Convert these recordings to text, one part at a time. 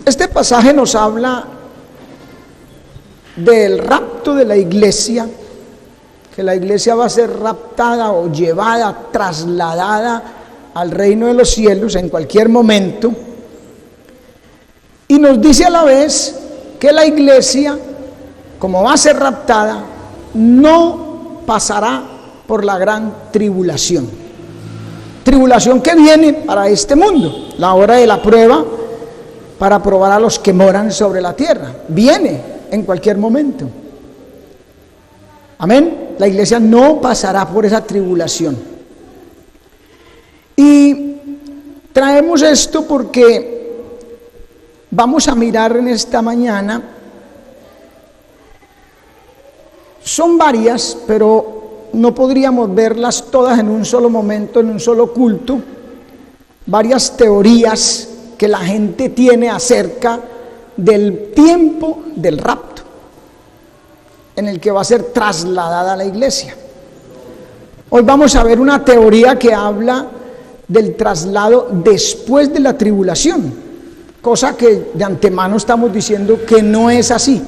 Este pasaje nos habla del rapto de la iglesia, que la iglesia va a ser raptada o llevada, trasladada al reino de los cielos en cualquier momento. Y nos dice a la vez que la iglesia, como va a ser raptada, no pasará por la gran tribulación. Tribulación que viene para este mundo, la hora de la prueba, para probar a los que moran sobre la tierra. Viene en cualquier momento. Amén. La iglesia no pasará por esa tribulación. Y traemos esto porque vamos a mirar en esta mañana. Son varias, pero no podríamos verlas todas en un solo momento, en un solo culto. Varias teorías que la gente tiene acerca del tiempo del rapto en el que va a ser trasladada la iglesia. Hoy vamos a ver una teoría que habla del traslado después de la tribulación, cosa que de antemano estamos diciendo que no es así.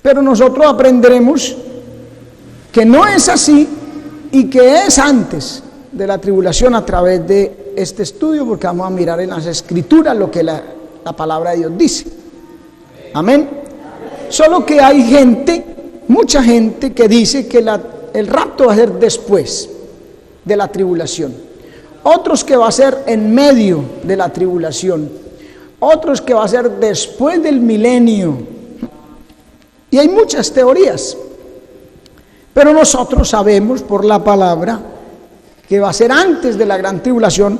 Pero nosotros aprenderemos que no es así y que es antes de la tribulación a través de este estudio, porque vamos a mirar en las escrituras lo que la palabra de Dios dice. Amén. Solo que hay gente, mucha gente, que dice que el rapto va a ser después de la tribulación. Otros que va a ser en medio de la tribulación. Otros que va a ser después del milenio. Y hay muchas teorías. Pero nosotros sabemos por la palabra que va a ser antes de la gran tribulación,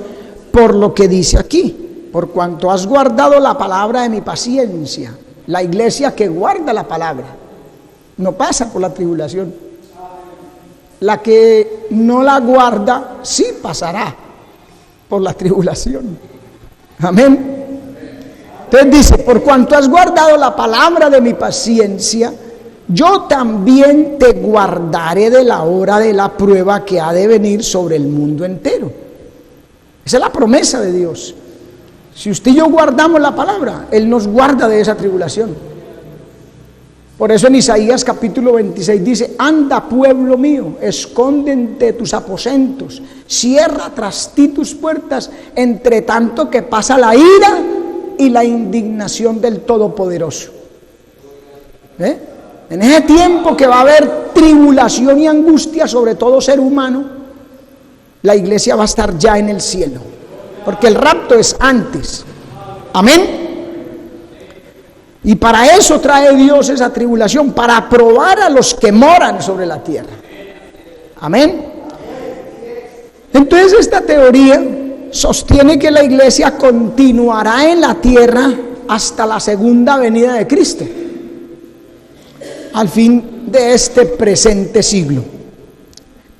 por lo que dice aquí: por cuanto has guardado la palabra de mi paciencia. La iglesia que guarda la palabra no pasa por la tribulación. La que no la guarda sí pasará por la tribulación. Amén. Entonces dice: por cuanto has guardado la palabra de mi paciencia, yo también te guardaré de la hora de la prueba que ha de venir sobre el mundo entero. Esa es la promesa de Dios. Si usted y yo guardamos la palabra, Él nos guarda de esa tribulación. Por eso en Isaías capítulo 26 dice: anda, pueblo mío, escóndete tus aposentos, cierra tras ti tus puertas, entre tanto que pasa la ira y la indignación del Todopoderoso. En ese tiempo que va a haber tribulación y angustia sobre todo ser humano, la iglesia va a estar ya en el cielo, porque el rapto es antes. Amén. Y para eso trae Dios esa tribulación, para probar a los que moran sobre la tierra. Amén. Entonces esta teoría sostiene que la iglesia continuará en la tierra hasta la segunda venida de Cristo, al fin de este presente siglo.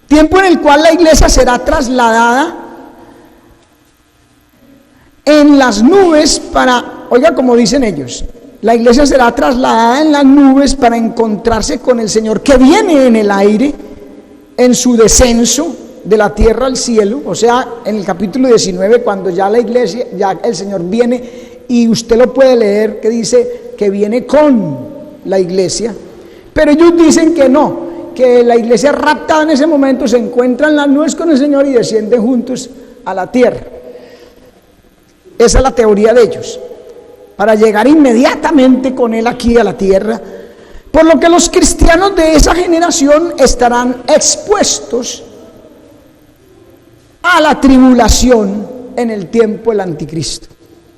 Tiempo en el cual la iglesia será trasladada en las nubes para, oiga como dicen ellos, la iglesia será trasladada en las nubes para encontrarse con el Señor que viene en el aire, en su descenso de la tierra al cielo. O sea, en el capítulo 19, cuando ya la iglesia, ya el Señor viene, y usted lo puede leer, que dice que viene con la iglesia. Pero ellos dicen que no, que la iglesia raptada en ese momento se encuentra en las nubes con el Señor y descienden juntos a la tierra. Esa es la teoría de ellos, para llegar inmediatamente con Él aquí a la tierra, por lo que los cristianos de esa generación estarán expuestos a la tribulación en el tiempo del anticristo.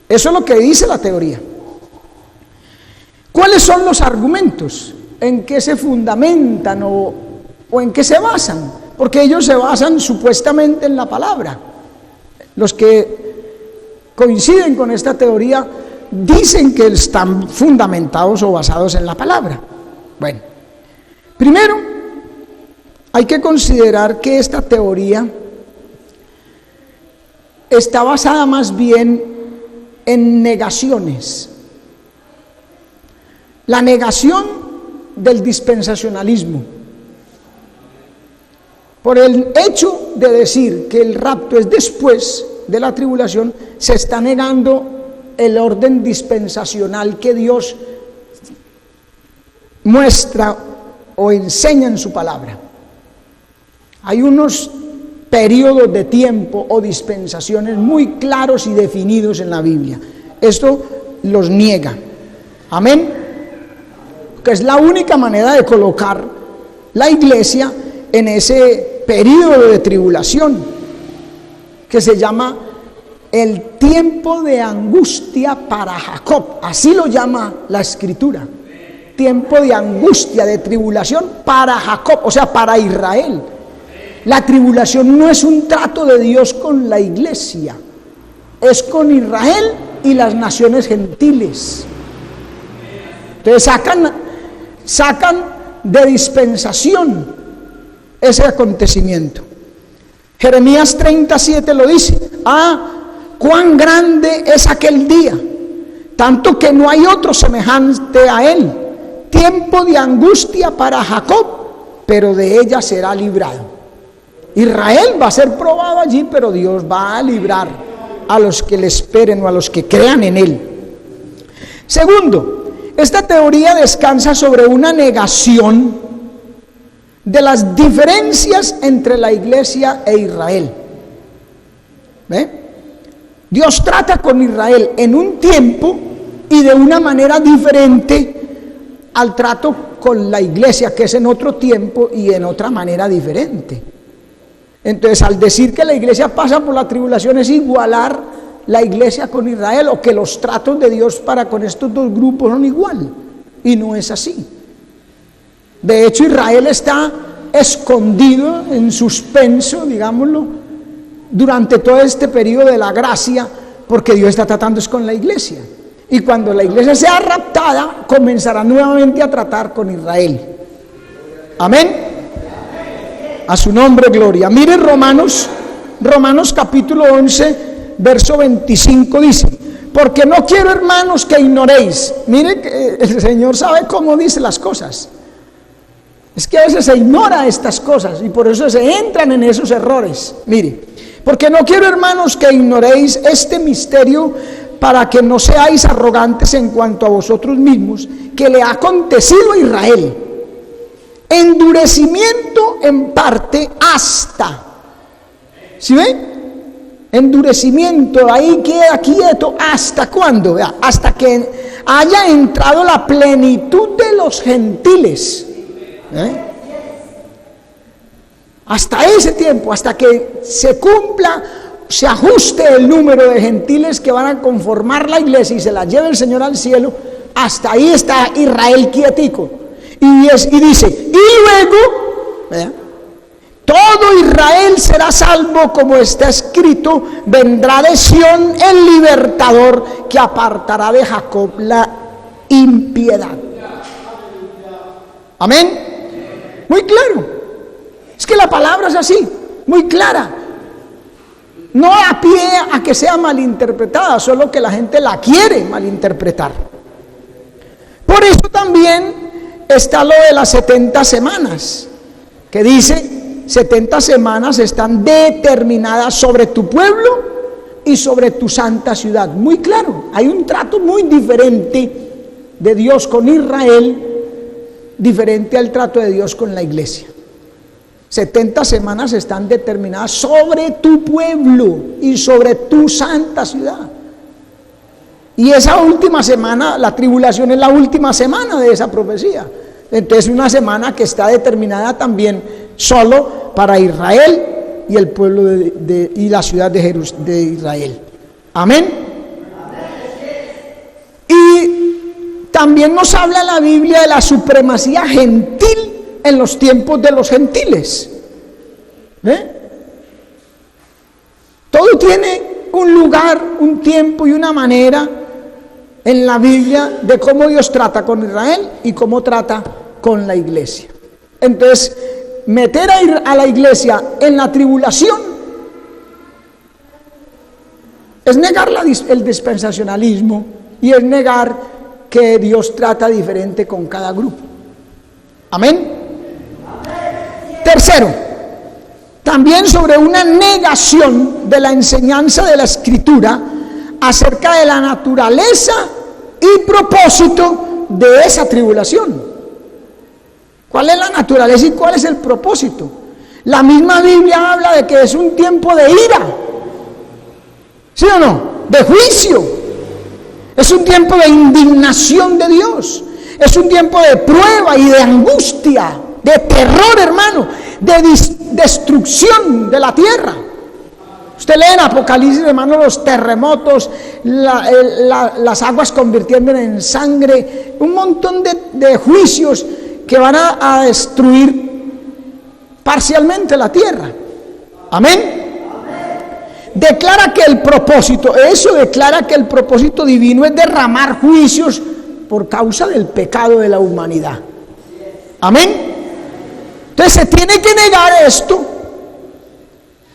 Eso es lo que dice la teoría. ¿Cuáles son los argumentos? ¿En qué se fundamentan o en qué se basan? Porque ellos se basan supuestamente en la palabra. Los que coinciden con esta teoría dicen que están fundamentados o basados en la palabra. Bueno, primero hay que considerar que esta teoría está basada más bien en negaciones. La negación del dispensacionalismo, por el hecho de decir que el rapto es después de la tribulación, se está negando el orden dispensacional que Dios muestra o enseña en su palabra. Hay unos periodos de tiempo o dispensaciones muy claros y definidos en la Biblia. Esto los niega. Amén. Que es la única manera de colocar la iglesia en ese periodo de tribulación que se llama el tiempo de angustia para Jacob. Así lo llama la Escritura. Tiempo de angustia, de tribulación para Jacob, o sea, para Israel. La tribulación no es un trato de Dios con la iglesia, es con Israel y las naciones gentiles. Entonces sacan de dispensación ese acontecimiento. Jeremías 37 lo dice: cuán grande es aquel día, tanto que no hay otro semejante a él. Tiempo de angustia para Jacob, pero de ella será librado. Israel va a ser probado allí, pero Dios va a librar a los que le esperen o a los que crean en él. Segundo, esta teoría descansa sobre una negación de las diferencias entre la iglesia e Israel. ¿Ve? Dios trata con Israel en un tiempo y de una manera diferente al trato con la iglesia, que es en otro tiempo y en otra manera diferente. Entonces, al decir que la iglesia pasa por la tribulación, es igualar la iglesia con Israel, o que los tratos de Dios para con estos dos grupos son igual, y no es así. De hecho, Israel está escondido, en suspenso, digámoslo, durante todo este periodo de la gracia, porque Dios está tratando es con la iglesia. Y cuando la iglesia sea raptada, comenzará nuevamente a tratar con Israel. Amén. A su nombre, gloria. Mire Romanos capítulo 11, verso 25 dice: porque no quiero, hermanos, que ignoréis. Mire que el Señor sabe cómo dice las cosas. Es que a veces se ignora estas cosas y por eso se entran en esos errores. Mire, porque no quiero, hermanos, que ignoréis este misterio, para que no seáis arrogantes en cuanto a vosotros mismos, que le ha acontecido a Israel. Endurecimiento en parte hasta. ¿Sí ven? Endurecimiento, ahí queda quieto. ¿Hasta cuándo? Hasta que haya entrado la plenitud de los gentiles. Hasta ese tiempo, hasta que se cumpla, se ajuste el número de gentiles que van a conformar la iglesia y se la lleve el Señor al cielo. Hasta ahí está Israel quietico. Y dice: y luego, todo Israel será salvo, como está escrito: vendrá de Sión el libertador, que apartará de Jacob la impiedad. Amén. Muy claro. Es que la palabra es así, muy clara. No a pie a que sea malinterpretada, solo que la gente la quiere malinterpretar. Por eso también está lo de las 70 semanas, que dice: 70 semanas están determinadas sobre tu pueblo y sobre tu santa ciudad. Muy claro, hay un trato muy diferente de Dios con Israel, diferente al trato de Dios con la iglesia. 70 semanas están determinadas sobre tu pueblo y sobre tu santa ciudad. Y esa última semana, la tribulación, es la última semana de esa profecía. Entonces, una semana que está determinada también solo para Israel y el pueblo y la ciudad de Israel. Amén. Y también nos habla la Biblia de la supremacía gentil en los tiempos de los gentiles. Todo tiene un lugar, un tiempo y una manera en la Biblia de cómo Dios trata con Israel y cómo trata con la iglesia. Entonces, meter a la iglesia en la tribulación es negar el dispensacionalismo y es negar que Dios trata diferente con cada grupo. Amén. Tercero, también sobre una negación de la enseñanza de la Escritura acerca de la naturaleza y propósito de esa tribulación. ¿Cuál es la naturaleza y cuál es el propósito? La misma Biblia habla de que es un tiempo de ira, ¿sí o no? De juicio. Es un tiempo de indignación de Dios. Es un tiempo de prueba y de angustia, de terror, hermano, de destrucción de la tierra. Usted lee en Apocalipsis, hermano, los terremotos, las aguas convirtiéndose en sangre, un montón de juicios que van a destruir parcialmente la tierra. Amén. Declara que el propósito divino es derramar juicios por causa del pecado de la humanidad. Amén. Entonces se tiene que negar esto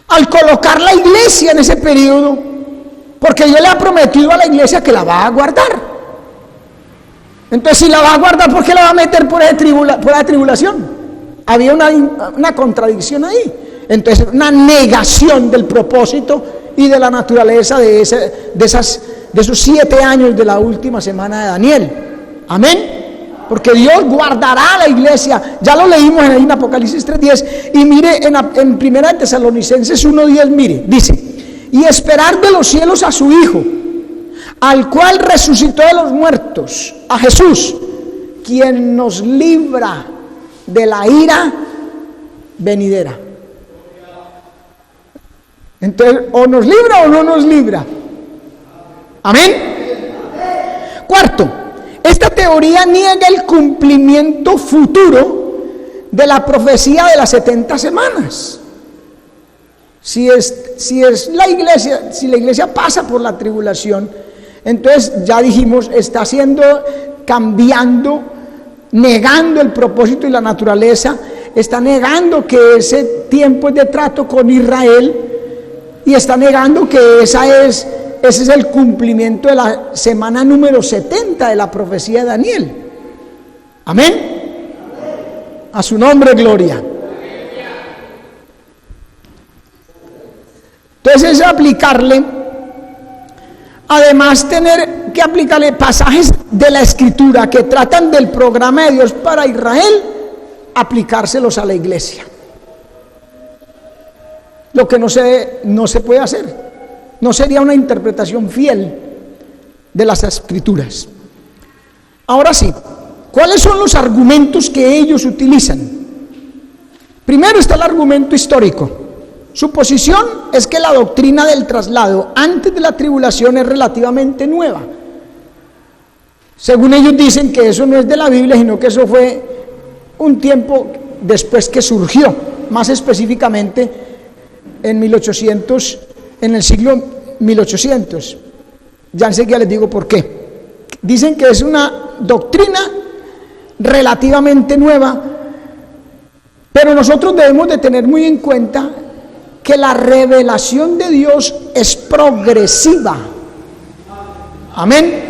al colocar la iglesia en ese periodo, porque Dios le ha prometido a la iglesia que la va a guardar. Entonces, si la va a guardar, ¿por qué la va a meter por la tribulación? Había una contradicción ahí. Entonces, una negación del propósito y de la naturaleza de esos 7 años de la última semana de Daniel. Amén. Porque Dios guardará a la iglesia. Ya lo leímos en Apocalipsis 3:10. Y mire, en Primera de Tesalonicenses 1:10, mire, dice: y esperar de los cielos a su Hijo, al cual resucitó de los muertos, a Jesús, quien nos libra de la ira venidera. Entonces, o nos libra o no nos libra. Amén. Cuarto, esta teoría niega el cumplimiento futuro de la profecía de las 70 semanas. Si la iglesia pasa por la tribulación, entonces ya dijimos, está cambiando, negando el propósito y la naturaleza, está negando que ese tiempo es de trato con Israel, y está negando que ese es el cumplimiento de la semana número 70 de la profecía de Daniel. Amén. A su nombre, gloria. Entonces es aplicarle, además tener que aplicarle pasajes de la Escritura que tratan del programa de Dios para Israel, aplicárselos a la iglesia. Lo que no se puede hacer. No sería una interpretación fiel de las Escrituras. Ahora sí, ¿cuáles son los argumentos que ellos utilizan? Primero está el argumento histórico. Su posición es que la doctrina del traslado antes de la tribulación es relativamente nueva. Según ellos dicen que eso no es de la Biblia, sino que eso fue un tiempo después que surgió, más específicamente en el siglo 1800. Ya enseguida les digo por qué. Dicen que es una doctrina relativamente nueva, pero nosotros debemos de tener muy en cuenta que la revelación de Dios es progresiva. Amén.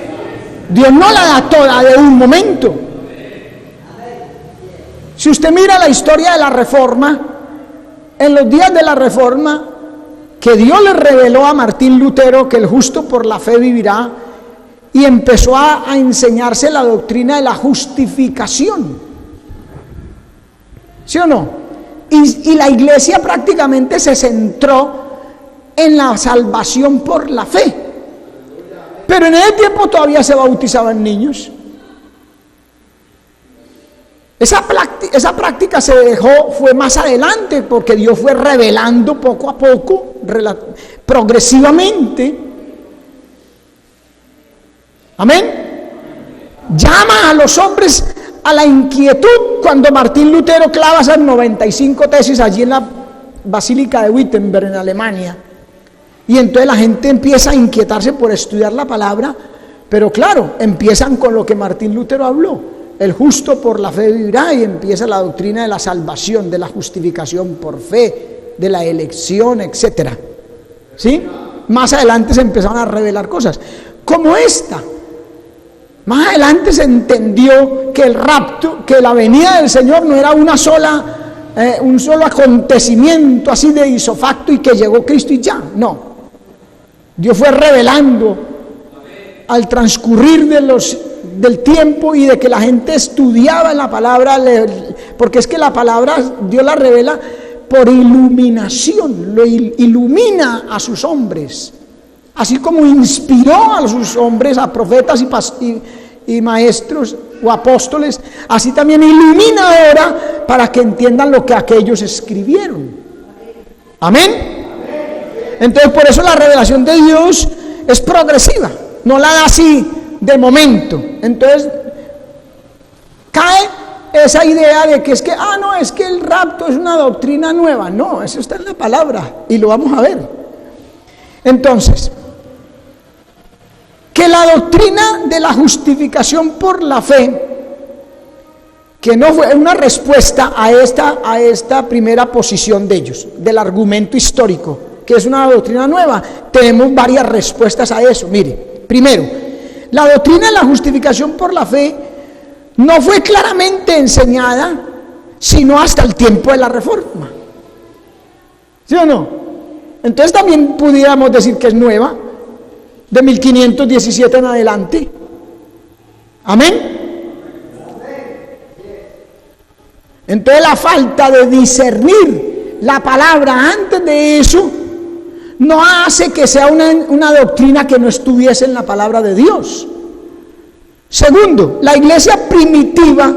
Dios no la da toda de un momento. Si usted mira la historia de la Reforma, en los días de la Reforma, que Dios le reveló a Martín Lutero que el justo por la fe vivirá, y empezó a enseñarse la doctrina de la justificación. ¿Sí o no? Y la iglesia prácticamente se centró en la salvación por la fe. Pero en ese tiempo todavía se bautizaban niños. Esa práctica fue más adelante, porque Dios fue revelando poco a poco, progresivamente. Amén. Llama a los hombres a la inquietud cuando Martín Lutero clava esas 95 tesis allí en la Basílica de Wittenberg, en Alemania. Y entonces la gente empieza a inquietarse por estudiar la palabra, pero claro, empiezan con lo que Martín Lutero habló. El justo por la fe vivirá, y empieza la doctrina de la salvación, de la justificación por fe, de la elección, etcétera. ¿Sí? Más adelante se empezaron a revelar cosas como esta. Más adelante se entendió que el rapto, que la venida del Señor no era un solo acontecimiento así de ipso facto y que llegó Cristo y ya. No. Dios fue revelando al transcurrir del tiempo y de que la gente estudiaba en la palabra, porque es que la palabra Dios la revela por iluminación, lo ilumina a sus hombres, así como inspiró a sus hombres, a profetas y maestros o apóstoles, así también ilumina ahora para que entiendan lo que aquellos escribieron. Amén. Entonces por eso la revelación de Dios es progresiva, no la da así de momento. Entonces cae esa idea de que es que, no, es que el rapto es una doctrina nueva. No, eso está en la palabra y lo vamos a ver. Entonces, que la doctrina de la justificación por la fe, que no fue una respuesta a esta primera posición de ellos, del argumento histórico, que es una doctrina nueva, tenemos varias respuestas a eso. Mire, primero, la doctrina de la justificación por la fe no fue claramente enseñada sino hasta el tiempo de la Reforma. ¿Sí o no? Entonces también pudiéramos decir que es nueva, de 1517 en adelante. Amén. Entonces la falta de discernir la palabra antes de eso no hace que sea una doctrina que no estuviese en la palabra de Dios. Segundo, la iglesia primitiva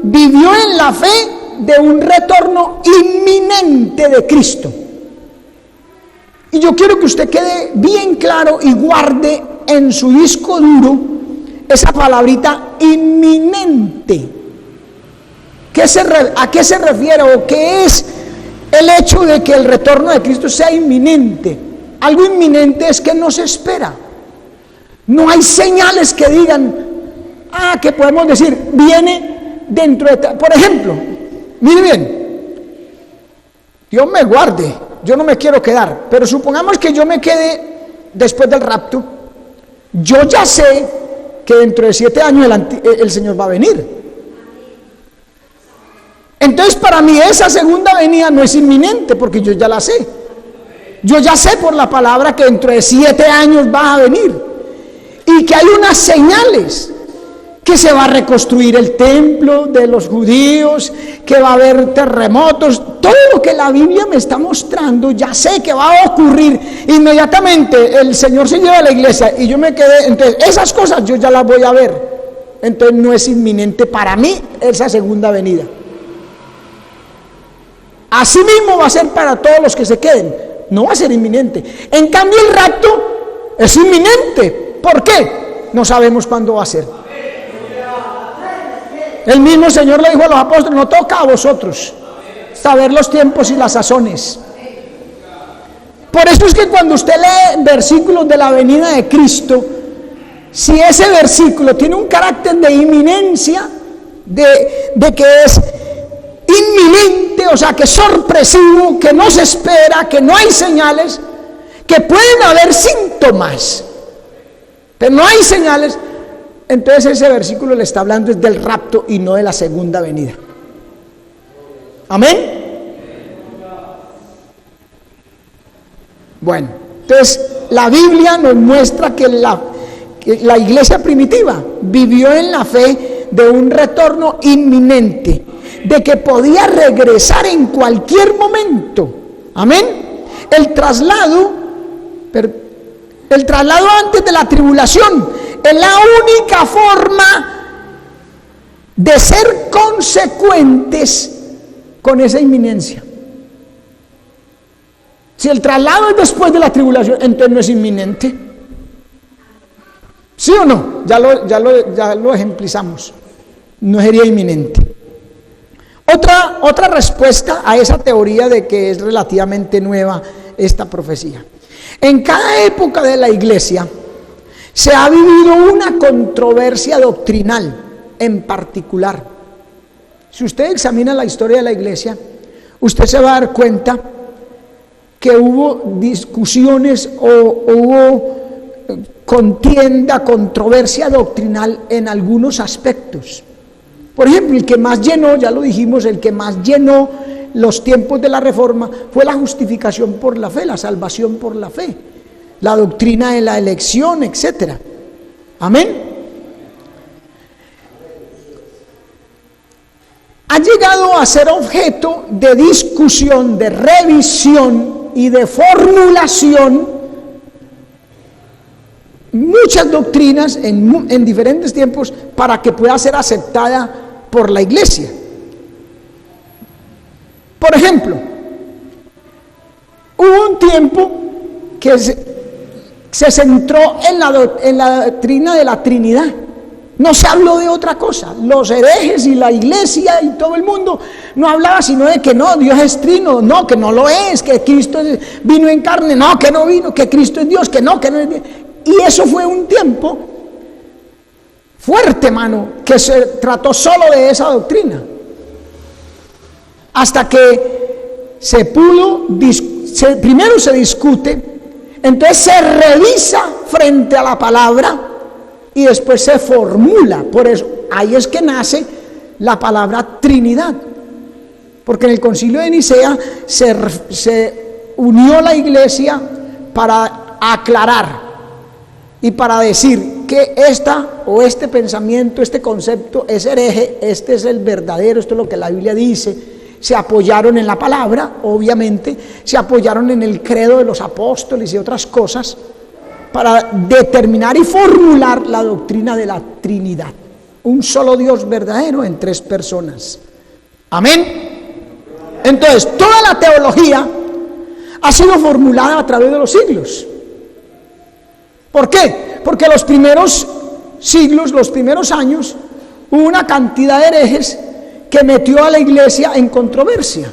vivió en la fe de un retorno inminente de Cristo. Y yo quiero que usted quede bien claro y guarde en su disco duro esa palabrita inminente. ¿A qué se refiere o qué es el hecho de que el retorno de Cristo sea inminente? Algo inminente es que no se espera. No hay señales que digan, que podemos decir, viene dentro de... Por ejemplo, mire bien, Dios me guarde, yo no me quiero quedar, pero supongamos que yo me quede después del rapto, yo ya sé que dentro de 7 años el Señor va a venir. Entonces para mí esa segunda venida no es inminente, porque yo ya la sé. Yo ya sé por la palabra que dentro de 7 años va a venir y que hay unas señales, que se va a reconstruir el templo de los judíos, que va a haber terremotos, todo lo que la Biblia me está mostrando, ya sé que va a ocurrir. Inmediatamente el Señor se lleva a la iglesia y yo me quedé, entonces esas cosas yo ya las voy a ver, entonces no es inminente para mí esa segunda venida. Así mismo va a ser para todos los que se queden, no va a ser inminente. En cambio el rapto es inminente. ¿Por qué? No sabemos cuándo va a ser. El mismo Señor le dijo a los apóstoles, no toca a vosotros saber los tiempos y las sazones. Por eso es que cuando usted lee versículos de la venida de Cristo, si ese versículo tiene un carácter de inminencia, de que es inminente, o sea, que es sorpresivo, que no se espera, que no hay señales, que pueden haber síntomas, pero no hay señales, entonces ese versículo le está hablando es del rapto y no de la segunda venida. Amén. Bueno, entonces la Biblia nos muestra que la iglesia primitiva vivió en la fe de un retorno inminente, de que podía regresar en cualquier momento. Amén. El traslado antes de la tribulación es la única forma de ser consecuentes con esa inminencia. Si el traslado es después de la tribulación, entonces no es inminente. ¿Sí o no? Ya lo ejemplizamos. No sería inminente. Otra respuesta a esa teoría de que es relativamente nueva esta profecía. En cada época de la iglesia se ha vivido una controversia doctrinal en particular. Si usted examina la historia de la iglesia, usted se va a dar cuenta que hubo discusiones o hubo contienda, controversia doctrinal en algunos aspectos. Por ejemplo, el que más llenó, ya lo dijimos, el que más llenó los tiempos de la Reforma fue la justificación por la fe, la salvación por la fe, la doctrina de la elección, etc. Amén. Ha llegado a ser objeto de discusión, de revisión y de formulación muchas doctrinas en diferentes tiempos para que pueda ser aceptada por la iglesia. Por ejemplo, hubo un tiempo que se centró en la doctrina de la Trinidad. No se habló de otra cosa. Los herejes y la iglesia y todo el mundo no hablaba sino de que no, Dios es trino, no, que no lo es, que Cristo vino en carne, no, que no vino, que Cristo es Dios, que no es Dios. Y eso fue un tiempo fuerte, hermano, que se trató solo de esa doctrina. Hasta que primero se discute, entonces se revisa frente a la palabra y después se formula. Por eso, ahí es que nace la palabra Trinidad. Porque en el Concilio de Nicea se unió la iglesia para aclarar y para decir que este pensamiento, este concepto es hereje, este es el verdadero, esto es lo que la Biblia dice. Se apoyaron en la palabra, obviamente, se apoyaron en el credo de los apóstoles y otras cosas para determinar y formular la doctrina de la Trinidad. Un solo Dios verdadero en tres personas. Amén. Entonces, toda la teología ha sido formulada a través de los siglos. ¿Por qué? Porque los primeros siglos, los primeros años, hubo una cantidad de herejes que metió a la iglesia en controversia.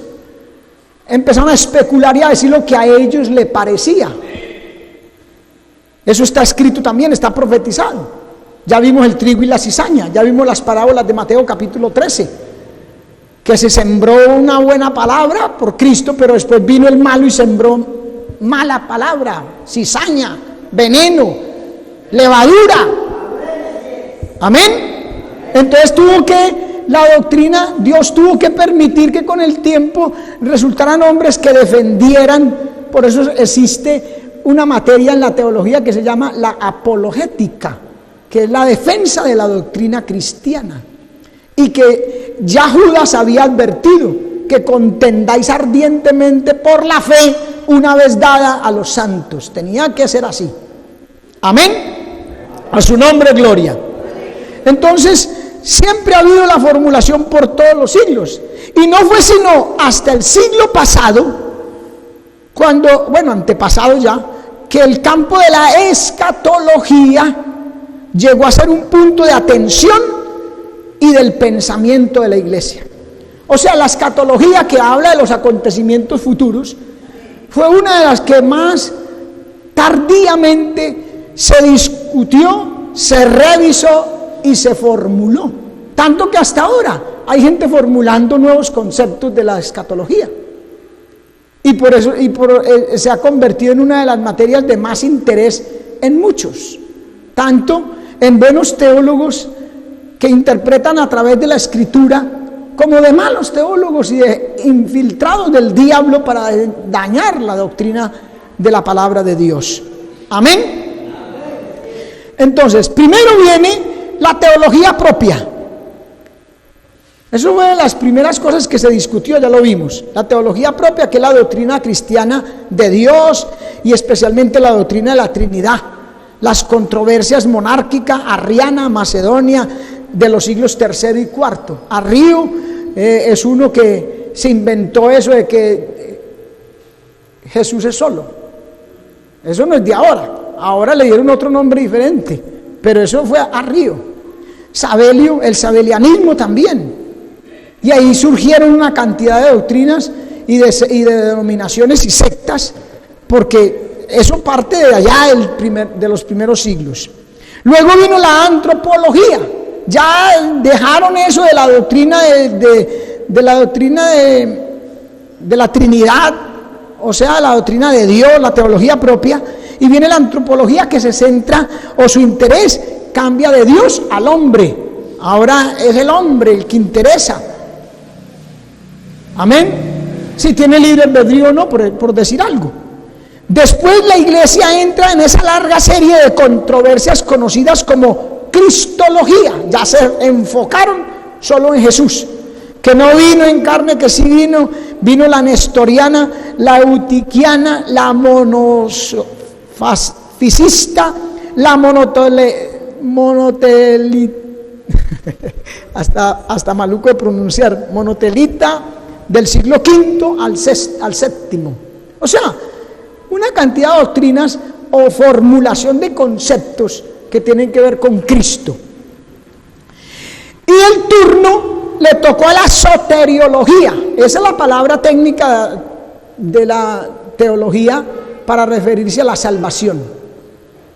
Empezaron a especular y a decir lo que a ellos le parecía. Eso está escrito también, está profetizado. Ya vimos el trigo y la cizaña, ya vimos las parábolas de Mateo capítulo 13, que se sembró una buena palabra por Cristo, pero después vino el malo y sembró mala palabra, cizaña, veneno, levadura. Amén. Entonces Dios tuvo que permitir que con el tiempo resultaran hombres que defendieran. Por eso existe una materia en la teología que se llama la apologética, que es la defensa de la doctrina cristiana, y que ya Judas había advertido que contendáis ardientemente por la fe una vez dada a los santos. Tenía que ser así. Amén. A su nombre gloria. Entonces, siempre ha habido la formulación por todos los siglos, y no fue sino hasta el siglo pasado, antepasado ya, que el campo de la escatología llegó a ser un punto de atención y del pensamiento de la iglesia. O sea, la escatología, que habla de los acontecimientos futuros, fue una de las que más tardíamente se discutió, se revisó y se formuló, tanto que hasta ahora hay gente formulando nuevos conceptos de la escatología, y por eso se ha convertido en una de las materias de más interés en muchos, tanto en buenos teólogos que interpretan a través de la escritura, como de malos teólogos y de infiltrados del diablo para dañar la doctrina de la palabra de Dios. Amén. Entonces, primero viene la teología propia. Eso fue de las primeras cosas que se discutió, ya lo vimos. La teología propia, que es la doctrina cristiana de Dios, y especialmente la doctrina de la Trinidad. Las controversias monárquica, arriana, macedonia, de los siglos III y IV. Arrio es uno que se inventó eso de que Jesús es solo. Eso no es de ahora. Ahora le dieron otro nombre diferente, pero eso fue Arrio. Sabelio, el sabelianismo también. Y ahí surgieron una cantidad de doctrinas y de denominaciones y sectas, porque eso parte de allá de los primeros siglos. Luego vino la antropología. Ya dejaron eso de la doctrina de la Trinidad, o sea, la doctrina de Dios, la teología propia, y viene la antropología, que se centra, o su interés cambia de Dios al hombre. Ahora es el hombre el que interesa. Amén. Si tiene libre albedrío o no, por decir algo. Después la iglesia entra en esa larga serie de controversias conocidas como cristología. Ya se enfocaron solo en Jesús, que no vino en carne, que sí vino la nestoriana, la eutiquiana, la monofascista, la hasta maluco de pronunciar, monotelita del siglo V al VII. O sea, una cantidad de doctrinas o formulación de conceptos que tienen que ver con Cristo. Y el turno le tocó a la soteriología. Esa es la palabra técnica de la teología para referirse a la salvación.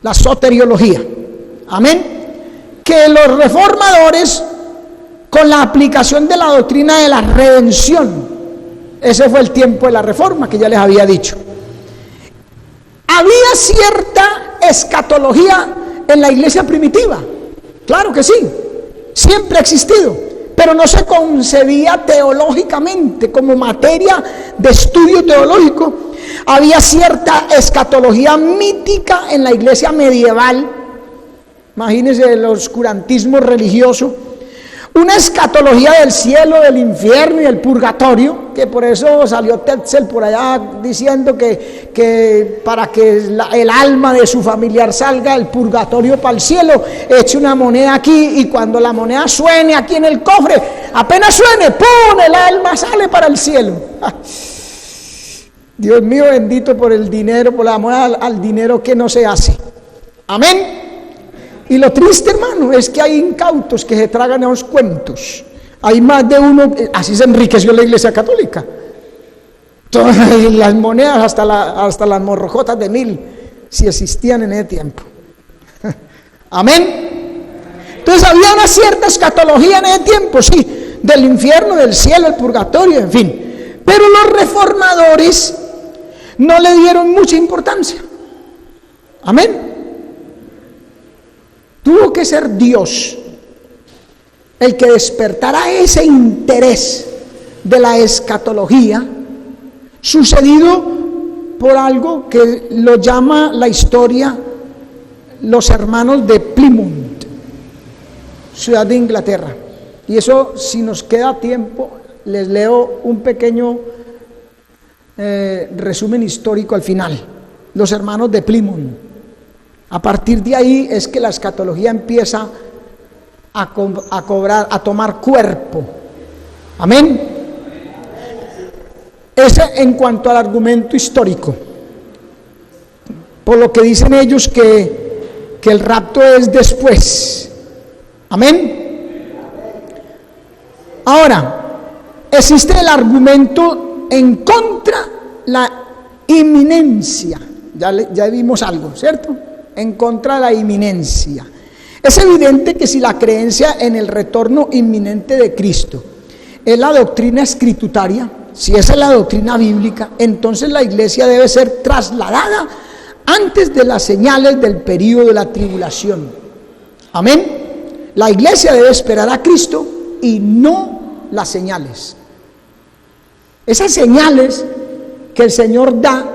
La soteriología. Amén. Que los reformadores, con la aplicación de la doctrina de la redención, ese fue el tiempo de la reforma que ya les había dicho. Había cierta escatología en la iglesia primitiva, claro que sí, siempre ha existido, pero no se concebía teológicamente como materia de estudio teológico. Había cierta escatología mítica en la iglesia medieval, imagínense el oscurantismo religioso, una escatología del cielo, del infierno y del purgatorio, que por eso salió Tetzel por allá diciendo que para que el alma de su familiar salga del purgatorio para el cielo, eche una moneda aquí y cuando la moneda suene aquí en el cofre, apenas suene, ¡pum!, el alma sale para el cielo. Dios mío bendito por el dinero, por la amor al dinero que no se hace. Amén. Y lo triste, hermano, es que hay incautos que se tragan esos cuentos. Hay más de uno, así se enriqueció la iglesia católica. Todas las monedas, hasta las morrojotas de 1000, si existían en ese tiempo. Amén. Entonces había una cierta escatología en ese tiempo, sí, del infierno, del cielo, el purgatorio, en fin. Pero los reformadores no le dieron mucha importancia. Amén. Tuvo que ser Dios el que despertara ese interés de la escatología, sucedido por algo que lo llama la historia los hermanos de Plymouth, ciudad de Inglaterra. Y eso, si nos queda tiempo, les leo un pequeño resumen histórico al final. Los hermanos de Plymouth. A partir de ahí es que la escatología empieza a tomar cuerpo. Amén. Ese en cuanto al argumento histórico. Por lo que dicen ellos que el rapto es después. Amén. Ahora, existe el argumento en contra la inminencia. Ya vimos algo, ¿cierto? En contra de la inminencia. Es evidente que si la creencia en el retorno inminente de Cristo es la doctrina escritutaria, si esa es la doctrina bíblica, entonces la iglesia debe ser trasladada antes de las señales del período de la tribulación. Amén. La iglesia debe esperar a Cristo y no las señales. Esas señales que el Señor da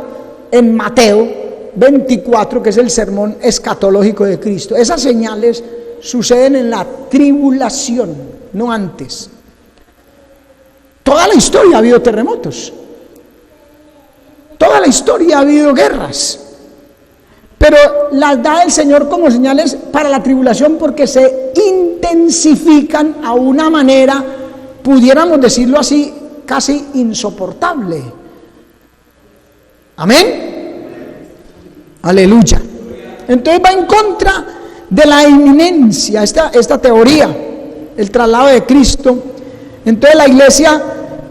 en Mateo 24, que es el sermón escatológico de Cristo. Esas señales suceden en la tribulación, no antes. Toda la historia ha habido terremotos. Toda la historia ha habido guerras. Pero las da el Señor como señales para la tribulación porque se intensifican a una manera, pudiéramos decirlo así, casi insoportable. Amén. Aleluya. Entonces va en contra de la inminencia, esta teoría, el traslado de Cristo. Entonces la iglesia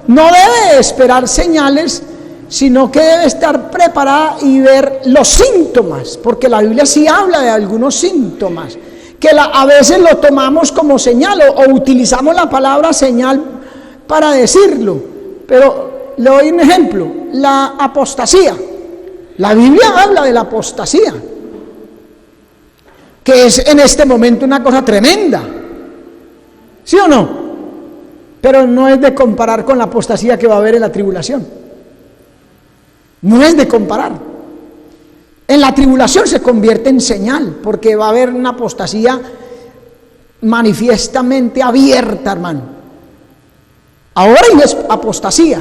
no debe esperar señales, sino que debe estar preparada y ver los síntomas, porque la Biblia sí habla de algunos síntomas, que a veces lo tomamos como señal o utilizamos la palabra señal para decirlo. Pero le doy un ejemplo, la apostasía. La Biblia habla de la apostasía, que es en este momento una cosa tremenda, ¿sí o no? Pero no es de comparar con la apostasía que va a haber en la tribulación. No es de comparar. En la tribulación se convierte en señal, porque va a haber una apostasía manifiestamente abierta, hermano. Ahora hay apostasía,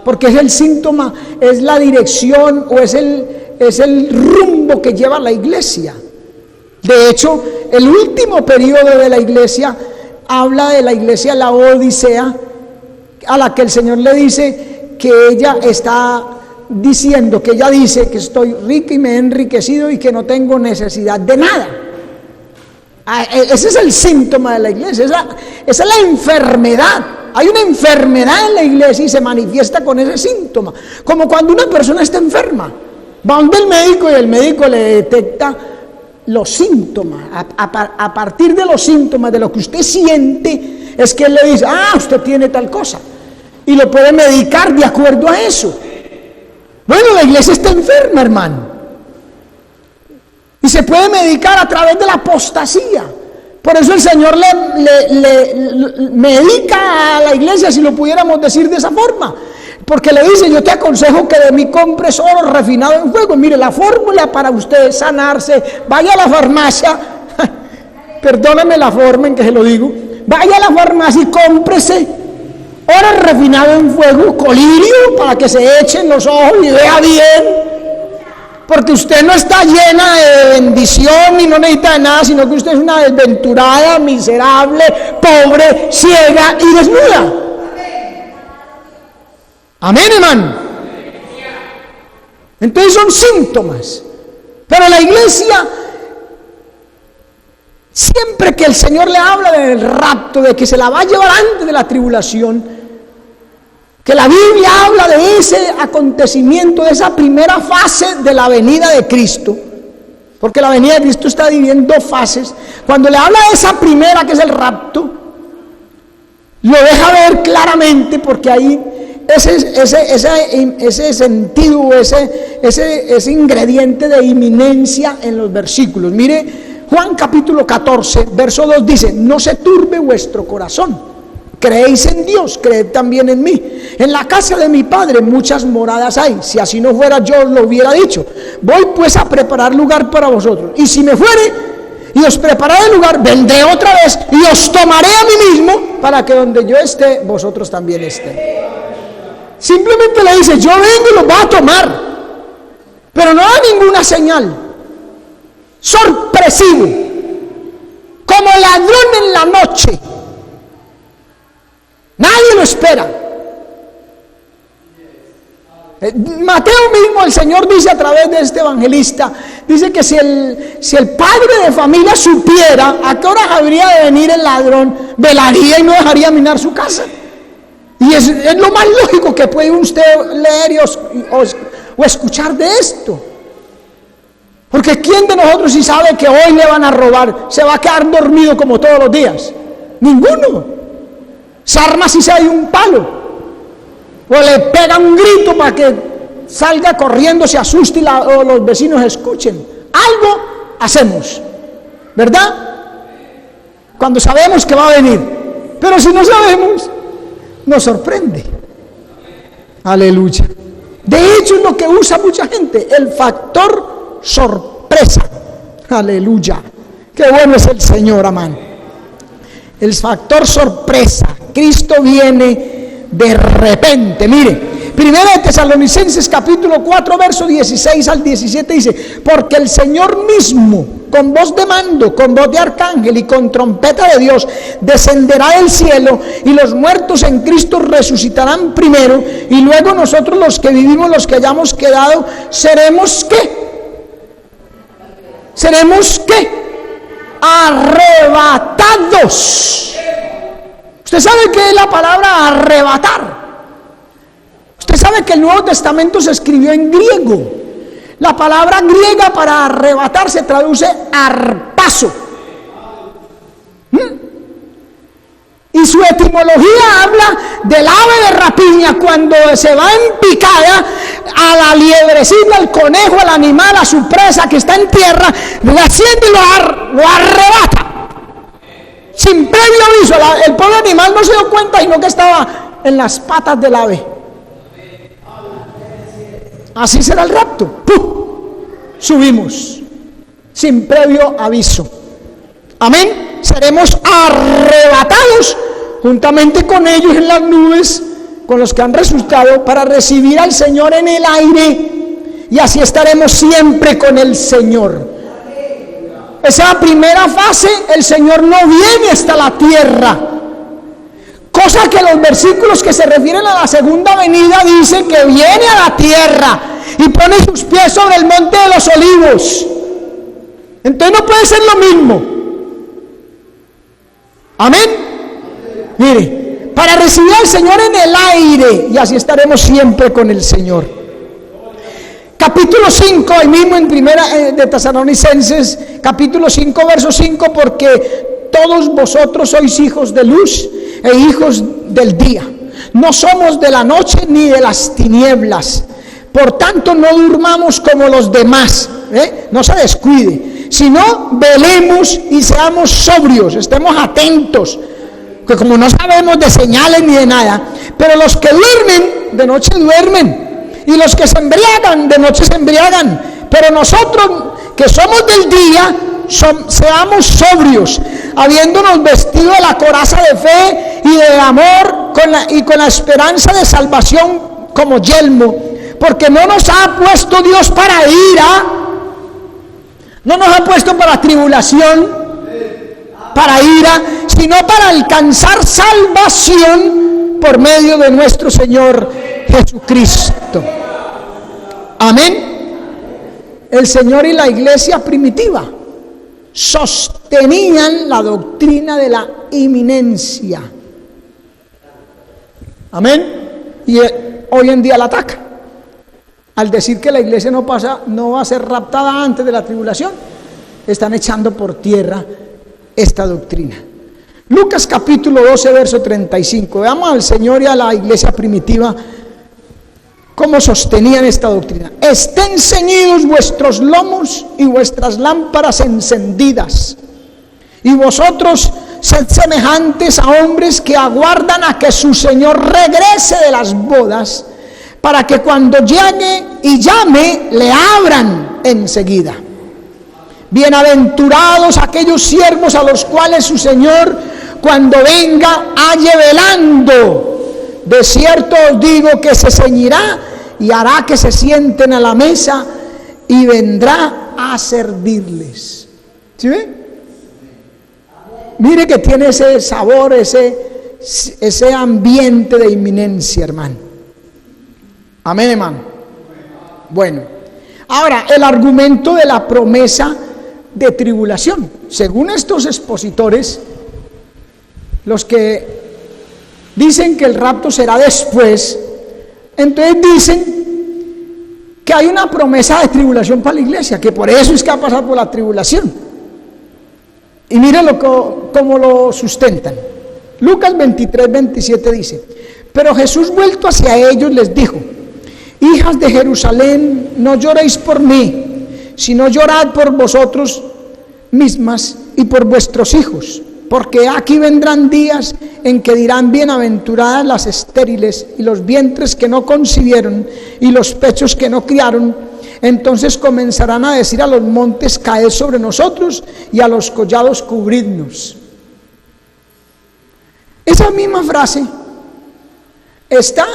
porque es el síntoma, es la dirección o es el rumbo que lleva la iglesia. De hecho, el último periodo de la iglesia habla de la iglesia la Odisea, a la que el Señor le dice que ella está diciendo, que ella dice que estoy rica y me he enriquecido y que no tengo necesidad de nada. Ese es el síntoma de la iglesia, esa es la enfermedad. Hay una enfermedad en la iglesia y se manifiesta con ese síntoma, como cuando una persona está enferma, va donde el médico y el médico le detecta los síntomas. A partir de los síntomas, de lo que usted siente, es que él le dice, usted tiene tal cosa, y lo puede medicar de acuerdo a eso. Bueno, la iglesia está enferma, hermano, y se puede medicar a través de la apostasía. Por eso el Señor le medica a la iglesia, si lo pudiéramos decir de esa forma, porque le dice, yo te aconsejo que de mí compres oro refinado en fuego. Mire, la fórmula para usted sanarse, vaya a la farmacia, perdóneme la forma en que se lo digo, vaya a la farmacia y cómprese oro refinado en fuego, colirio, para que se echen los ojos y vea bien. Porque usted no está llena de bendición y no necesita de nada, sino que usted es una desventurada, miserable, pobre, ciega y desnuda. Amén, hermano. Entonces son síntomas. Pero la iglesia, siempre que el Señor le habla del rapto, de que se la va a llevar antes de la tribulación, que la Biblia habla de ese acontecimiento, de esa primera fase de la venida de Cristo, porque la venida de Cristo está dividida en dos fases. Cuando le habla de esa primera, que es el rapto, lo deja ver claramente, porque ahí ese sentido, ese ingrediente de inminencia en los versículos. Mire, Juan capítulo 14, verso 2 dice, no se turbe vuestro corazón. Creéis en Dios, creed también en mí. En la casa de mi Padre muchas moradas hay. Si así no fuera, yo os lo hubiera dicho. Voy pues a preparar lugar para vosotros. Y si me fuere y os prepararé el lugar, vendré otra vez y os tomaré a mí mismo, para que donde yo esté, vosotros también estén. Simplemente le dice, yo vengo y los voy a tomar, pero no da ninguna señal. Sorpresivo, como ladrón en la noche. Nadie lo espera. Mateo mismo, el Señor dice a través de este evangelista, dice que si el padre de familia supiera a qué horas habría de venir el ladrón, velaría y no dejaría minar su casa. Y es lo más lógico que puede usted leer o escuchar de esto. Porque ¿quién de nosotros, si sabe que hoy le van a robar, se va a quedar dormido como todos los días? Ninguno. Se arma si se hay un palo, o le pega un grito para que salga corriendo, se asuste o los vecinos escuchen. Algo hacemos, ¿verdad? Cuando sabemos que va a venir. Pero si no sabemos, nos sorprende. Aleluya. De hecho, es lo que usa mucha gente, el factor sorpresa. Aleluya. Qué bueno es el Señor, amén. El factor sorpresa. Cristo viene de repente. Mire, 1 Tesalonicenses capítulo 4, verso 16 al 17 dice, porque el Señor mismo, con voz de mando, con voz de arcángel y con trompeta de Dios, descenderá del cielo, y los muertos en Cristo resucitarán primero, y luego nosotros los que vivimos, los que hayamos quedado, seremos ¿qué? ¿Seremos qué? Arrebatados. Usted sabe qué es la palabra arrebatar. Usted sabe que el Nuevo Testamento se escribió en griego. La palabra griega para arrebatar se traduce arpazo. Y su etimología habla del ave de rapiña, cuando se va en picada a la liebrecita, al conejo, al animal, a su presa que está en tierra, lo asciende y lo arrebata. Sin previo aviso, el pobre animal no se dio cuenta, sino que estaba en las patas del ave. Así será el rapto. ¡Pum! subimos, sin previo aviso. Amén. Seremos arrebatados juntamente con ellos en las nubes, con los que han resucitado, para recibir al Señor en el aire, y así estaremos siempre con el Señor. Esa primera fase, el Señor no viene hasta la tierra, cosa que los versículos que se refieren a la segunda venida dicen que viene a la tierra y pone sus pies sobre el monte de los olivos. Entonces no puede ser lo mismo. Amén. Mire, para recibir al Señor en el aire, y así estaremos siempre con el Señor. Capítulo 5, ahí mismo en primera de Tesalonicenses, capítulo 5, verso 5, porque todos vosotros sois hijos de luz e hijos del día. No somos de la noche ni de las tinieblas. Por tanto, no durmamos como los demás, no se descuide, sino velemos y seamos sobrios, estemos atentos, que como no sabemos de señales ni de nada, pero los que duermen, de noche duermen, y los que se embriagan, de noche se embriagan, pero nosotros que somos del día, seamos sobrios, habiéndonos vestido de la coraza de fe y del amor, con la esperanza de salvación como yelmo, porque no nos ha puesto Dios para ira, no nos ha puesto para tribulación, para ira, sino para alcanzar salvación por medio de nuestro Señor Jesucristo. Amén. El Señor y la iglesia primitiva sostenían la doctrina de la inminencia. Amén. Y hoy en día la ataca. Al decir que la iglesia no va a ser raptada antes de la tribulación, están echando por tierra esta doctrina. Lucas capítulo 12, verso 35. Veamos al Señor y a la iglesia primitiva cómo sostenían esta doctrina. Estén ceñidos vuestros lomos y vuestras lámparas encendidas, y vosotros sed semejantes a hombres que aguardan a que su Señor regrese de las bodas, para que cuando llegue y llame, le abran enseguida. Bienaventurados aquellos siervos a los cuales su Señor, cuando venga, halle velando. De cierto os digo que se ceñirá y hará que se sienten a la mesa y vendrá a servirles. ¿Sí ve? Mire que tiene ese sabor, ese ambiente de inminencia, hermano. Amén, hermano. Bueno, ahora el argumento de la promesa de tribulación. Según estos expositores, los que dicen que el rapto será después, entonces dicen que hay una promesa de tribulación para la iglesia, que por eso es que va a pasar por la tribulación. Y mírenlo cómo lo sustentan. Lucas 23, 27 dice: pero Jesús, vuelto hacia ellos, les dijo: hijas de Jerusalén, no lloréis por mí, sino llorad por vosotros mismas y por vuestros hijos, porque aquí vendrán días en que dirán: bienaventuradas las estériles y los vientres que no concibieron y los pechos que no criaron. Entonces comenzarán a decir a los montes: caed sobre nosotros, y a los collados: cubridnos. Esa misma frase está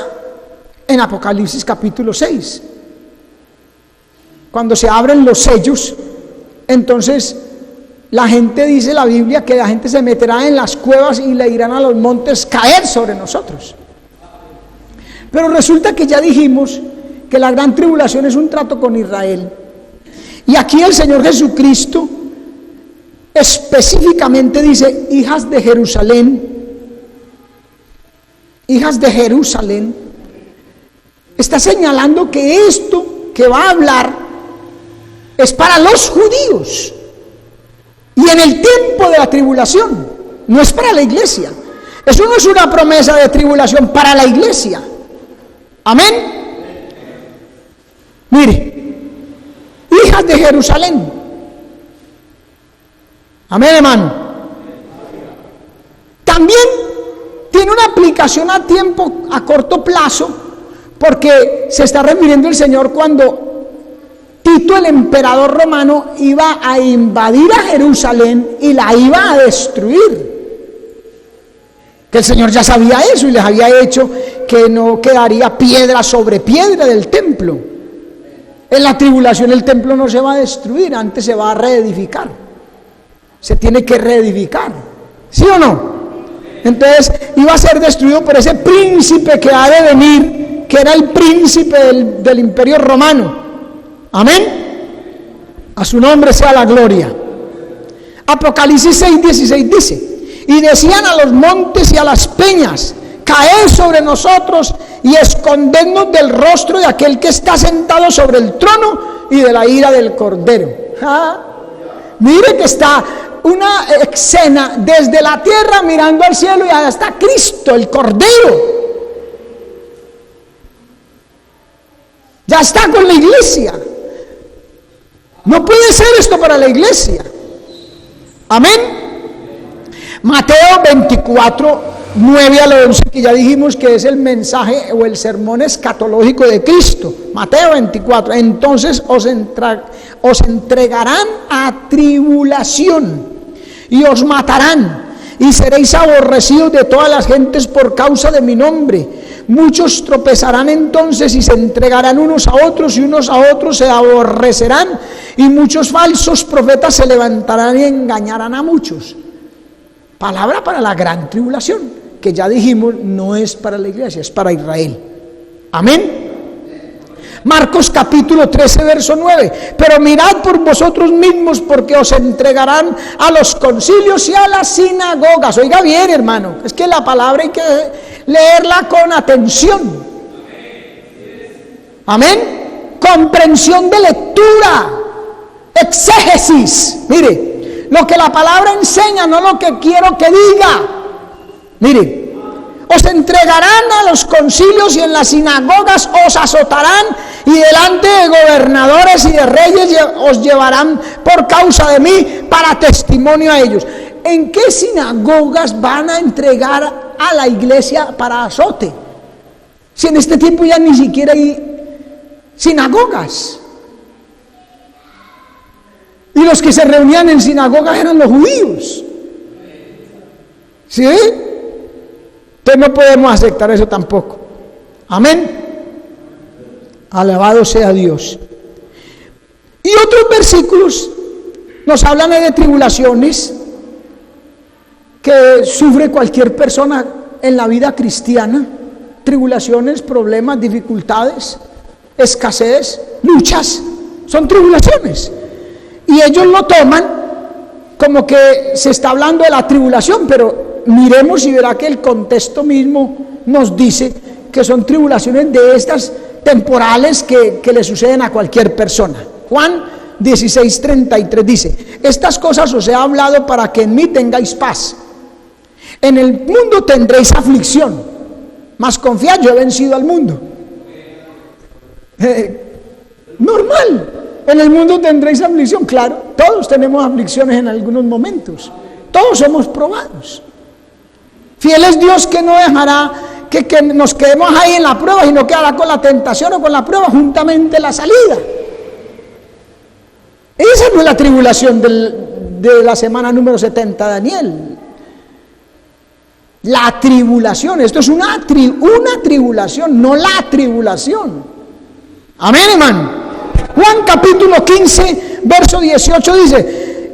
en Apocalipsis capítulo 6. Cuando se abren los sellos, entonces la gente, dice la Biblia, que la gente se meterá en las cuevas y le dirán a los montes: caer sobre nosotros. Pero resulta que ya dijimos que la gran tribulación es un trato con Israel. Y aquí el Señor Jesucristo específicamente dice: hijas de Jerusalén, hijas de Jerusalén. Está señalando que esto que va a hablar es para los judíos, y en el tiempo de la tribulación, no es para la iglesia. Eso no es una promesa de tribulación para la iglesia. Amén. Mire, hijas de Jerusalén. Amén, hermano. También tiene una aplicación a corto plazo, porque se está refiriendo el Señor cuando Tito Tito, el emperador romano, iba a invadir a Jerusalén y la iba a destruir. Que el Señor ya sabía eso y les había hecho que no quedaría piedra sobre piedra del templo. En la tribulación el templo no se va a destruir, antes se va a reedificar. Se tiene que reedificar, ¿sí o no? Entonces iba a ser destruido por ese príncipe que ha de venir, que era el príncipe del imperio romano. Amén. A su nombre sea la gloria. Apocalipsis 6:16 dice: y decían a los montes y a las peñas: caed sobre nosotros y escondednos del rostro de aquel que está sentado sobre el trono y de la ira del Cordero. Mire que está una escena desde la tierra mirando al cielo y allá está Cristo, el Cordero. Ya está con la iglesia. No puede ser esto para la iglesia. Amén. Mateo 24, 9 al 11, que ya dijimos que es el mensaje o el sermón escatológico de Cristo. Mateo 24, entonces os entregarán a tribulación y os matarán y seréis aborrecidos de todas las gentes por causa de mi nombre. Muchos tropezarán entonces y se entregarán unos a otros y unos a otros se aborrecerán y muchos falsos profetas se levantarán y engañarán a muchos. Palabra para la gran tribulación, que ya dijimos no es para la iglesia, es para Israel. Amén. Marcos capítulo 13 verso 9: pero mirad por vosotros mismos, porque os entregarán a los concilios y a las sinagogas. Oiga bien, hermano, es que la palabra hay que leerla con atención. Amén. Comprensión de lectura, exégesis. Mire, lo que la palabra enseña, no lo que quiero que diga. Mire, os entregarán a los concilios y en las sinagogas os azotarán y delante de gobernadores y de reyes os llevarán por causa de mí para testimonio a ellos. ¿En qué sinagogas van a entregar a la iglesia para azote? Si en este tiempo ya ni siquiera hay sinagogas. Y los que se reunían en sinagogas eran los judíos. ¿Sí? Entonces no podemos aceptar eso tampoco. Amén. Alabado sea Dios. Y otros versículos nos hablan de tribulaciones que sufre cualquier persona en la vida cristiana. Tribulaciones, problemas, dificultades, escasez, luchas. Son tribulaciones. Y ellos lo toman como que se está hablando de la tribulación, pero miremos y verá que el contexto mismo nos dice que son tribulaciones de estas temporales que le suceden a cualquier persona. Juan 16:33 dice: estas cosas os he hablado para que en mí tengáis paz. En el mundo tendréis aflicción, mas confiad, yo he vencido al mundo. Normal. En el mundo tendréis aflicción, claro, todos tenemos aflicciones en algunos momentos, todos somos probados. Fiel es Dios, que no dejará que nos quedemos ahí en la prueba, sino que hará con la tentación o con la prueba juntamente la salida. Esa no es la tribulación de la semana número 70 de Daniel. La tribulación, esto es una tribulación, no la tribulación. Amén, hermano. Juan capítulo 15, verso 18 dice: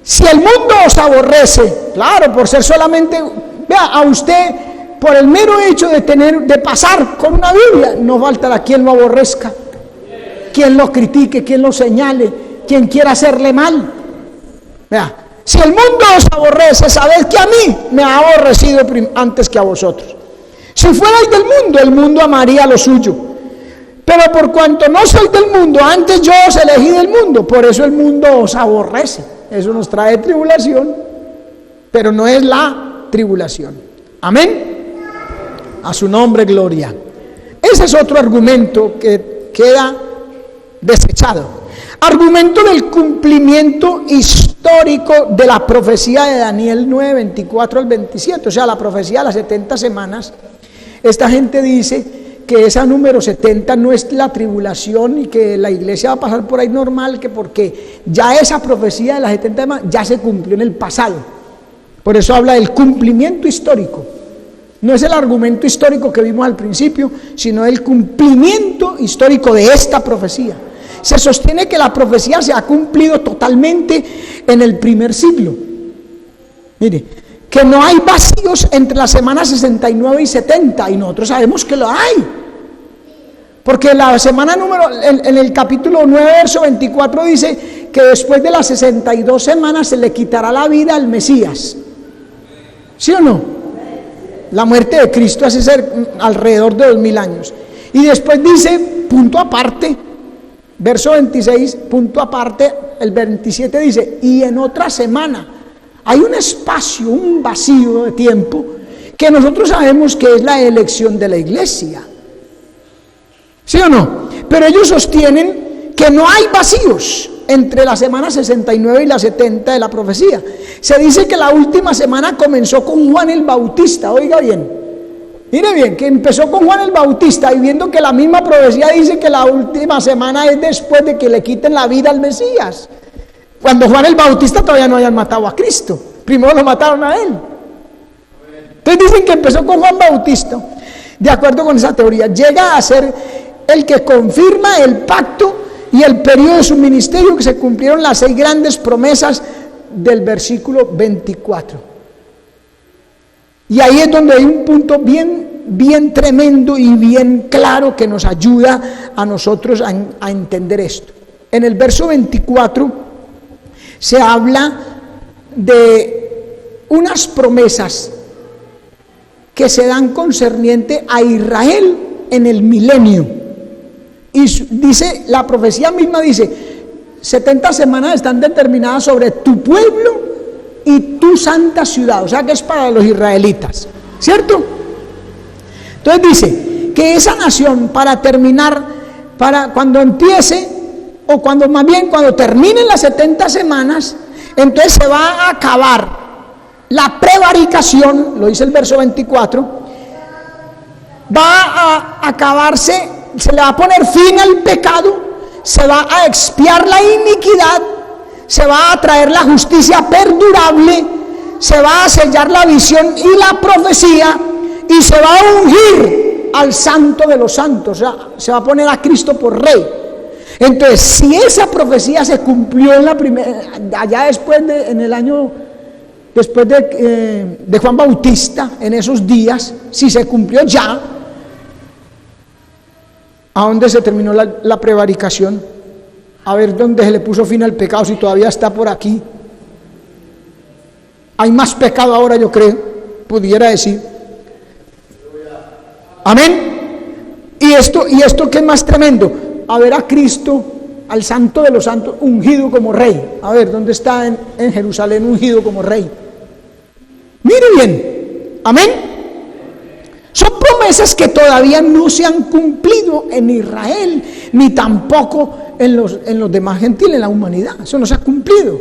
si el mundo os aborrece, claro, por ser solamente, vea, a usted, por el mero hecho de pasar con una Biblia, no faltará quien lo aborrezca, quien lo critique, quien lo señale, quien quiera hacerle mal. Vea, si el mundo os aborrece, sabed que a mí me ha aborrecido antes que a vosotros. Si fuerais del mundo, el mundo amaría lo suyo. Pero por cuanto no soy del mundo, antes yo os elegí del mundo, por eso el mundo os aborrece. Eso nos trae tribulación, pero no es la tribulación. Amén. A su nombre, gloria. Ese es otro argumento que queda desechado. Argumento del cumplimiento histórico de la profecía de Daniel 9, 24 al 27, o sea, la profecía de las 70 semanas. Esta gente dice que esa número 70 no es la tribulación y que la iglesia va a pasar por ahí normal, que porque ya esa profecía de las 70 semanas ya se cumplió en el pasado. Por eso habla del cumplimiento histórico. No es el argumento histórico que vimos al principio, sino el cumplimiento histórico de esta profecía. Se sostiene que la profecía se ha cumplido totalmente en el primer siglo. Mire, que no hay vacíos entre las semanas 69 y 70, y nosotros sabemos que lo hay. Porque la semana en el capítulo 9, verso 24 dice que después de las 62 semanas se le quitará la vida al Mesías. ¿Sí o no? La muerte de Cristo hace ser alrededor de 2000 años. Y después dice, punto aparte, verso 26, punto aparte, el 27 dice, y en otra semana. Hay un espacio, un vacío de tiempo que nosotros sabemos que es la elección de la iglesia. ¿Sí o no? Pero ellos sostienen que no hay vacíos entre la semana 69 y la 70 de la profecía. Se dice que la última semana comenzó con Juan el Bautista, oiga bien, mire bien, que empezó con Juan el Bautista, y viendo que la misma profecía dice que la última semana es después de que le quiten la vida al Mesías, cuando Juan el Bautista todavía no hayan matado a Cristo, primero lo mataron a él. Entonces dicen que empezó con Juan Bautista. De acuerdo con esa teoría, llega a ser el que confirma el pacto y el periodo de su ministerio, que se cumplieron las 6 grandes promesas del versículo 24. Y ahí es donde hay un punto bien tremendo y bien claro que nos ayuda a nosotros a entender esto. En el verso 24 se habla de unas promesas que se dan concerniente a Israel en el milenio. Y dice, la profecía misma dice, 70 semanas están determinadas sobre tu pueblo y tu santa ciudad, o sea que es para los israelitas, ¿cierto? Entonces dice que esa nación, para terminar, para cuando empiece, o cuando más bien cuando terminen las 70 semanas, entonces se va a acabar la prevaricación, lo dice el verso 24, va a acabarse, se le va a poner fin al pecado, se va a expiar la iniquidad, se va a traer la justicia perdurable, se va a sellar la visión y la profecía, y se va a ungir al santo de los santos, o sea, se va a poner a Cristo por rey. Entonces, si esa profecía se cumplió en la primera, allá después en el año, después de Juan Bautista, en esos días, si se cumplió ya, ¿a dónde se terminó la prevaricación? A ver dónde se le puso fin al pecado, si todavía está por aquí. Hay más pecado ahora, yo creo, pudiera decir. Amén. Y esto que es más tremendo, a ver a Cristo, al santo de los santos, ungido como rey. A ver, ¿dónde está en Jerusalén ungido como rey? Mire bien, amén. Son promesas que todavía no se han cumplido en Israel, ni tampoco en los demás gentiles, en la humanidad. Eso no se ha cumplido.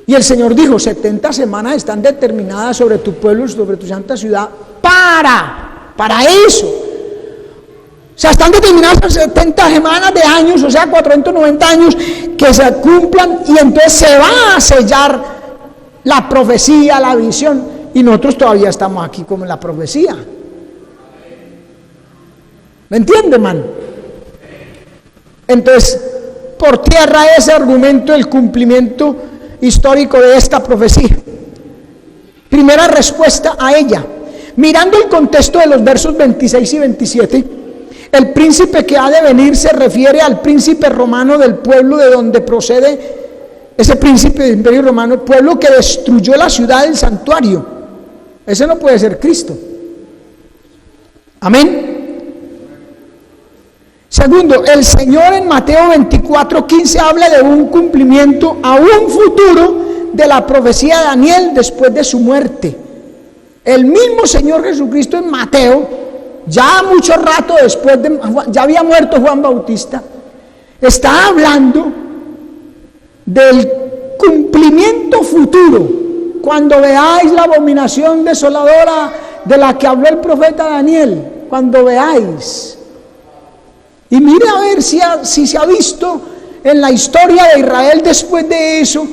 Y el Señor dijo, 70 semanas están determinadas sobre tu pueblo, sobre tu santa ciudad, para eso. O sea, están determinadas 70 semanas de años, o sea, 490 años, que se cumplan, y entonces se va a sellar la profecía, la visión, y nosotros todavía estamos aquí como en la profecía. ¿Me entiende, hermano? Entonces, por tierra ese argumento del cumplimiento histórico de esta profecía. Primera respuesta a ella. Mirando el contexto de los versos 26 y 27, el príncipe que ha de venir se refiere al príncipe romano del pueblo de donde procede ese príncipe del imperio romano, el pueblo que destruyó la ciudad del santuario. Ese no puede ser Cristo. Amén. Segundo, el Señor en Mateo 24:15 habla de un cumplimiento a un futuro de la profecía de Daniel después de su muerte. El mismo Señor Jesucristo en Mateo, ya mucho rato después ya había muerto Juan Bautista, está hablando del cumplimiento futuro. Cuando veáis la abominación desoladora de la que habló el profeta Daniel, cuando veáis Y mire a ver si se ha visto en la historia de Israel después de eso,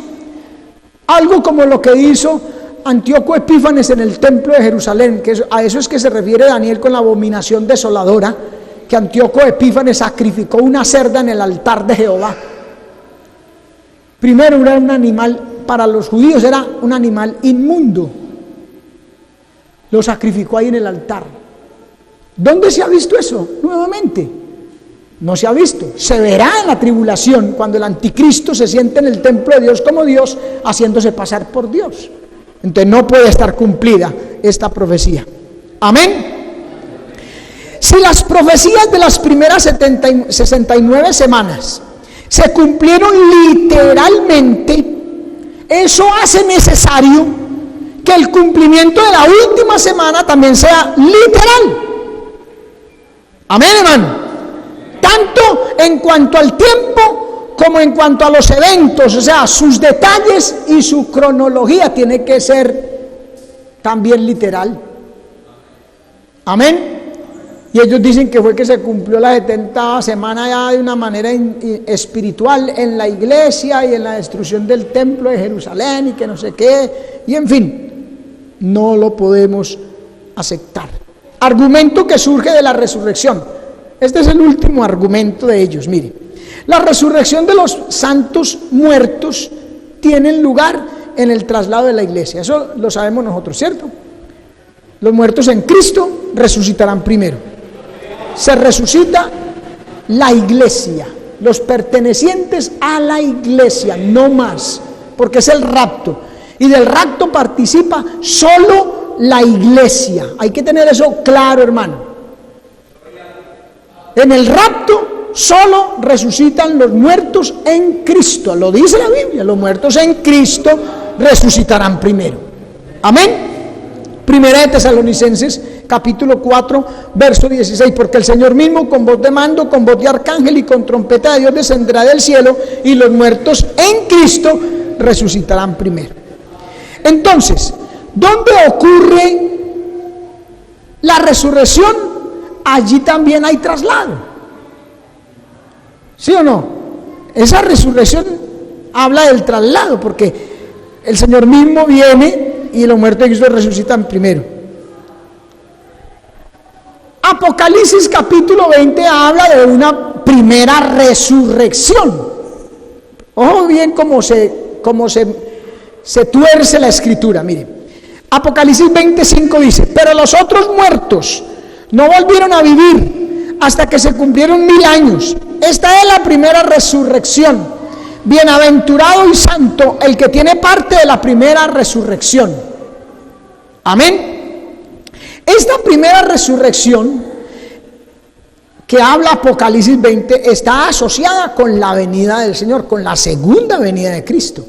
algo como lo que hizo Antíoco Epífanes en el templo de Jerusalén, que a eso es que se refiere Daniel con la abominación desoladora, que Antíoco Epífanes sacrificó una cerda en el altar de Jehová. Primero era un animal, para los judíos era un animal inmundo, lo sacrificó ahí en el altar. ¿Dónde se ha visto eso nuevamente? No se ha visto. Se verá en la tribulación, cuando el anticristo se siente en el templo de Dios como Dios, haciéndose pasar por Dios. Entonces no puede estar cumplida esta profecía. Amén. Si las profecías de las primeras 69 semanas se cumplieron literalmente, eso hace necesario que el cumplimiento de la última semana también sea literal. Amén, hermano. Tanto en cuanto al tiempo como en cuanto a los eventos, o sea, sus detalles y su cronología tiene que ser también literal. Amén. Y ellos dicen que fue que se cumplió la 70 semana ya de una manera espiritual en la iglesia y en la destrucción del templo de Jerusalén y que no sé qué, y en fin, no lo podemos aceptar. Argumento que surge de la resurrección. Este es el último argumento de ellos. Mire, la resurrección de los santos muertos tiene lugar en el traslado de la iglesia. Eso lo sabemos nosotros, ¿cierto? Los muertos en Cristo resucitarán primero. Se resucita la iglesia, los pertenecientes a la iglesia, no más, porque es el rapto. Y del rapto participa solo la iglesia. Hay que tener eso claro, hermano. En el rapto solo resucitan los muertos en Cristo. Lo dice la Biblia, los muertos en Cristo resucitarán primero. Amén. Primera de Tesalonicenses, capítulo 4, verso 16, porque el Señor mismo con voz de mando, con voz de arcángel y con trompeta de Dios descenderá del cielo y los muertos en Cristo resucitarán primero. Entonces, ¿dónde ocurre la resurrección? Allí también hay traslado. ¿Sí o no? Esa resurrección habla del traslado, porque el Señor mismo viene y los muertos de Cristo resucitan primero. Apocalipsis capítulo 20 habla de una primera resurrección. Ojo bien cómo se tuerce la escritura. Mire, Apocalipsis 25 dice: pero los otros muertos no volvieron a vivir hasta que se cumplieron 1000 años. Esta es la primera resurrección. Bienaventurado y santo el que tiene parte de la primera resurrección. Amén. Esta primera resurrección que habla Apocalipsis 20 está asociada con la venida del Señor, con la segunda venida de Cristo.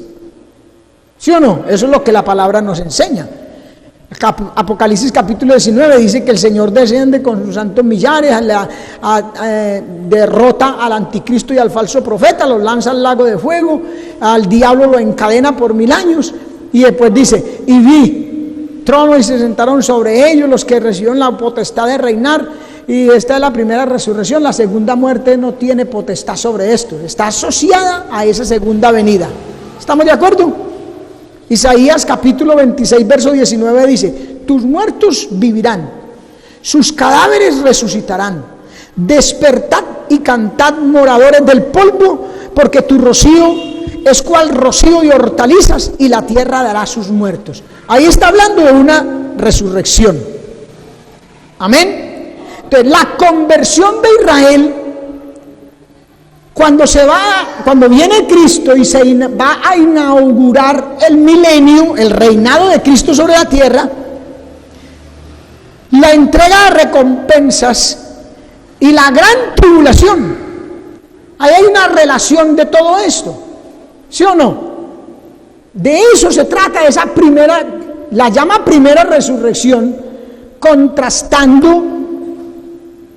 ¿Sí o no? Eso es lo que la palabra nos enseña. Apocalipsis capítulo 19 dice que el Señor desciende con sus santos millares, derrota al anticristo y al falso profeta, los lanza al lago de fuego, al diablo lo encadena por 1000 años, y después dice: y vi tronos y se sentaron sobre ellos los que recibieron la potestad de reinar. Y esta es la primera resurrección. La segunda muerte no tiene potestad sobre esto, está asociada a esa segunda venida. ¿Estamos de acuerdo? Isaías capítulo 26 verso 19 dice: tus muertos vivirán, sus cadáveres resucitarán. Despertad y cantad, moradores del polvo, porque tu rocío es cual rocío de hortalizas, y la tierra dará sus muertos. Ahí está hablando de una resurrección. Amén. Entonces, la conversión de Israel, cuando viene Cristo y se va a inaugurar el milenio, el reinado de Cristo sobre la tierra, la entrega de recompensas y la gran tribulación, ahí hay una relación de todo esto, ¿sí o no? De eso se trata, esa primera, la llama primera resurrección, contrastando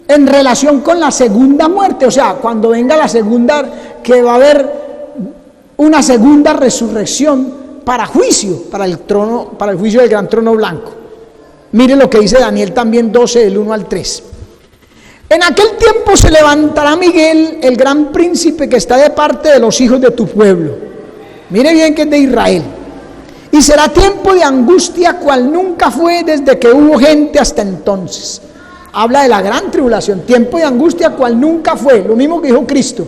en relación con la segunda muerte. O sea, cuando venga la segunda, que va a haber una segunda resurrección para juicio, para el juicio del gran trono blanco. Mire lo que dice Daniel también 12 del 1 al 3. En aquel tiempo se levantará Miguel, el gran príncipe que está de parte de los hijos de tu pueblo. Mire bien que es de Israel. Y será tiempo de angustia cual nunca fue desde que hubo gente hasta entonces. Habla de la gran tribulación, tiempo de angustia cual nunca fue, lo mismo que dijo Cristo.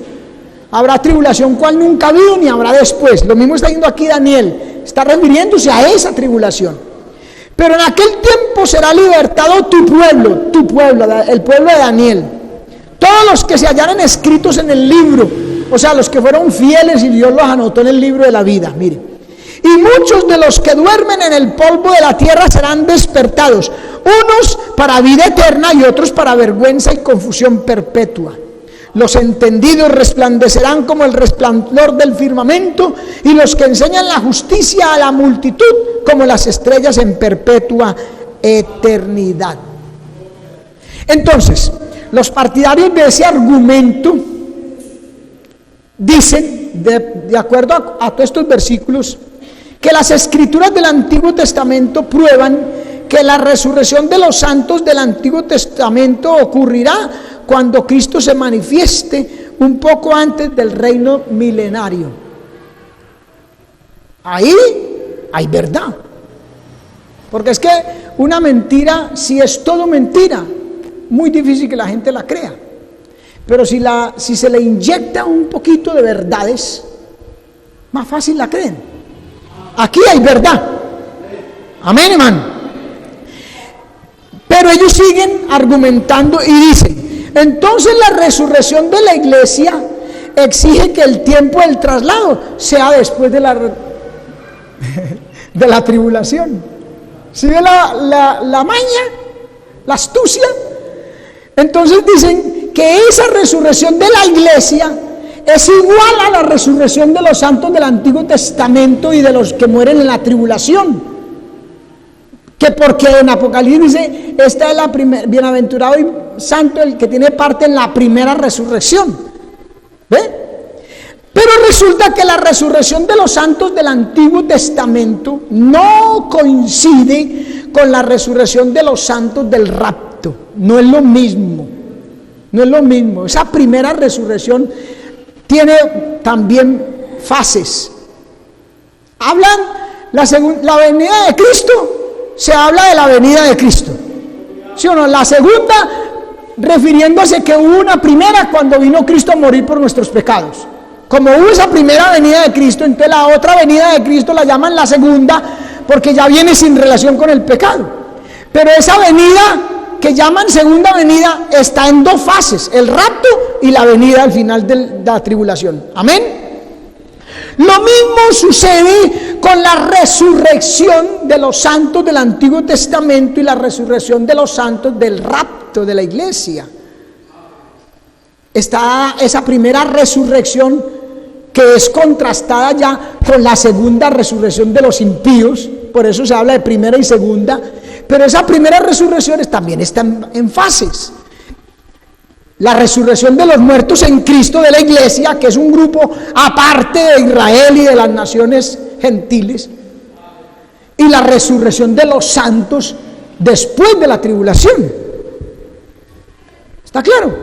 Habrá tribulación cual nunca ha habido ni habrá después. Lo mismo está diciendo aquí Daniel, está refiriéndose a esa tribulación. Pero en aquel tiempo será libertado tu pueblo, el pueblo de Daniel. Todos los que se hallaran escritos en el libro, o sea, los que fueron fieles y Dios los anotó en el libro de la vida, mire. Y muchos de los que duermen en el polvo de la tierra serán despertados, unos para vida eterna y otros para vergüenza y confusión perpetua. Los entendidos resplandecerán como el resplandor del firmamento, y los que enseñan la justicia a la multitud como las estrellas en perpetua eternidad. Entonces, los partidarios de ese argumento dicen, de acuerdo a todos estos versículos, que las escrituras del Antiguo Testamento prueban que la resurrección de los santos del Antiguo Testamento ocurrirá cuando Cristo se manifieste un poco antes del reino milenario. Ahí hay verdad. Porque es que una mentira, si es todo mentira, muy difícil que la gente la crea. Pero si se le inyecta un poquito de verdades, más fácil la creen. Aquí hay verdad. Amén, hermano. Pero ellos siguen argumentando y dicen, entonces la resurrección de la iglesia exige que el tiempo del traslado sea después de la tribulación. ¿Sí ve la maña? La astucia. Entonces dicen que esa resurrección de la iglesia es igual a la resurrección de los santos del Antiguo Testamento y de los que mueren en la tribulación. Que porque en Apocalipsis dice, esta es la primera, bienaventurado y santo el que tiene parte en la primera resurrección. ¿Ve? Pero resulta que la resurrección de los santos del Antiguo Testamento no coincide con la resurrección de los santos del rapto. No es lo mismo. No es lo mismo. Esa primera resurrección tiene también fases. Hablan la venida de Cristo. Se habla de la venida de Cristo, ¿sí o no? La segunda, refiriéndose que hubo una primera cuando vino Cristo a morir por nuestros pecados. Como hubo esa primera venida de Cristo, entonces la otra venida de Cristo la llaman la segunda, porque ya viene sin relación con el pecado. Pero esa venida que llaman segunda venida está en dos fases, el rapto y la venida al final de la tribulación. Amén. Lo mismo sucede con la resurrección de los santos del Antiguo Testamento y la resurrección de los santos del rapto de la iglesia. Está esa primera resurrección que es contrastada ya con la segunda resurrección de los impíos, por eso se habla de primera y segunda, pero esa primera resurrección también está en fases. La resurrección de los muertos en Cristo de la iglesia, que es un grupo aparte de Israel y de las naciones gentiles, y la resurrección de los santos después de la tribulación. ¿Está claro?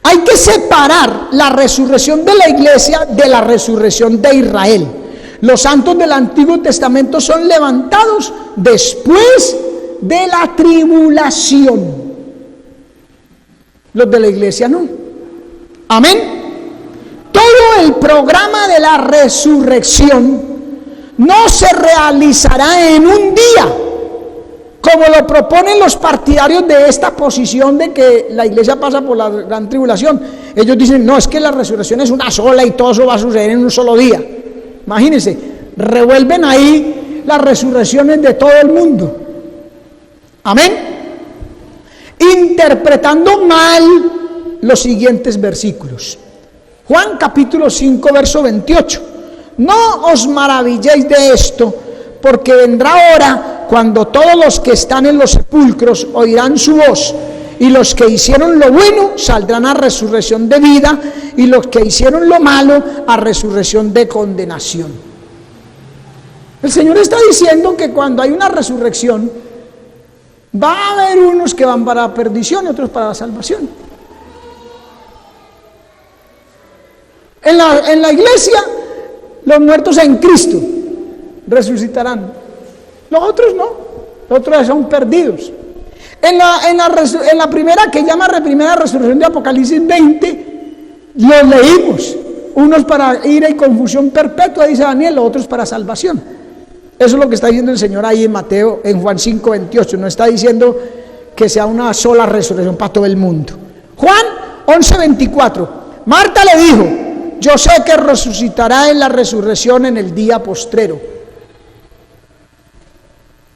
Hay que separar la resurrección de la iglesia de la resurrección de Israel. Los santos del Antiguo Testamento son levantados después de la tribulación. Los de la iglesia no. Amén. Todo el programa de la resurrección no se realizará en un día, como lo proponen los partidarios de esta posición de que la iglesia pasa por la gran tribulación. Ellos dicen, no, es que la resurrección es una sola y todo eso va a suceder en un solo día. Imagínense, revuelven ahí las resurrecciones de todo el mundo. Amén. Interpretando mal los siguientes versículos. Juan capítulo 5 verso 28. No os maravilléis de esto, porque vendrá hora cuando todos los que están en los sepulcros oirán su voz, y los que hicieron lo bueno saldrán a resurrección de vida, y los que hicieron lo malo a resurrección de condenación. El Señor está diciendo que cuando hay una resurrección, Va a haber unos que van para la perdición y otros para la salvación. En la iglesia, los muertos en Cristo resucitarán. Los otros no, los otros son perdidos. En la primera, que llama primera resurrección de Apocalipsis 20, los leímos. Unos para ira y confusión perpetua, dice Daniel, otros para salvación. Eso es lo que está diciendo el Señor ahí en Mateo, en Juan 5:28. No está diciendo que sea una sola resurrección para todo el mundo. Juan 11:24. Marta le dijo: yo sé que resucitará en la resurrección en el día postrero.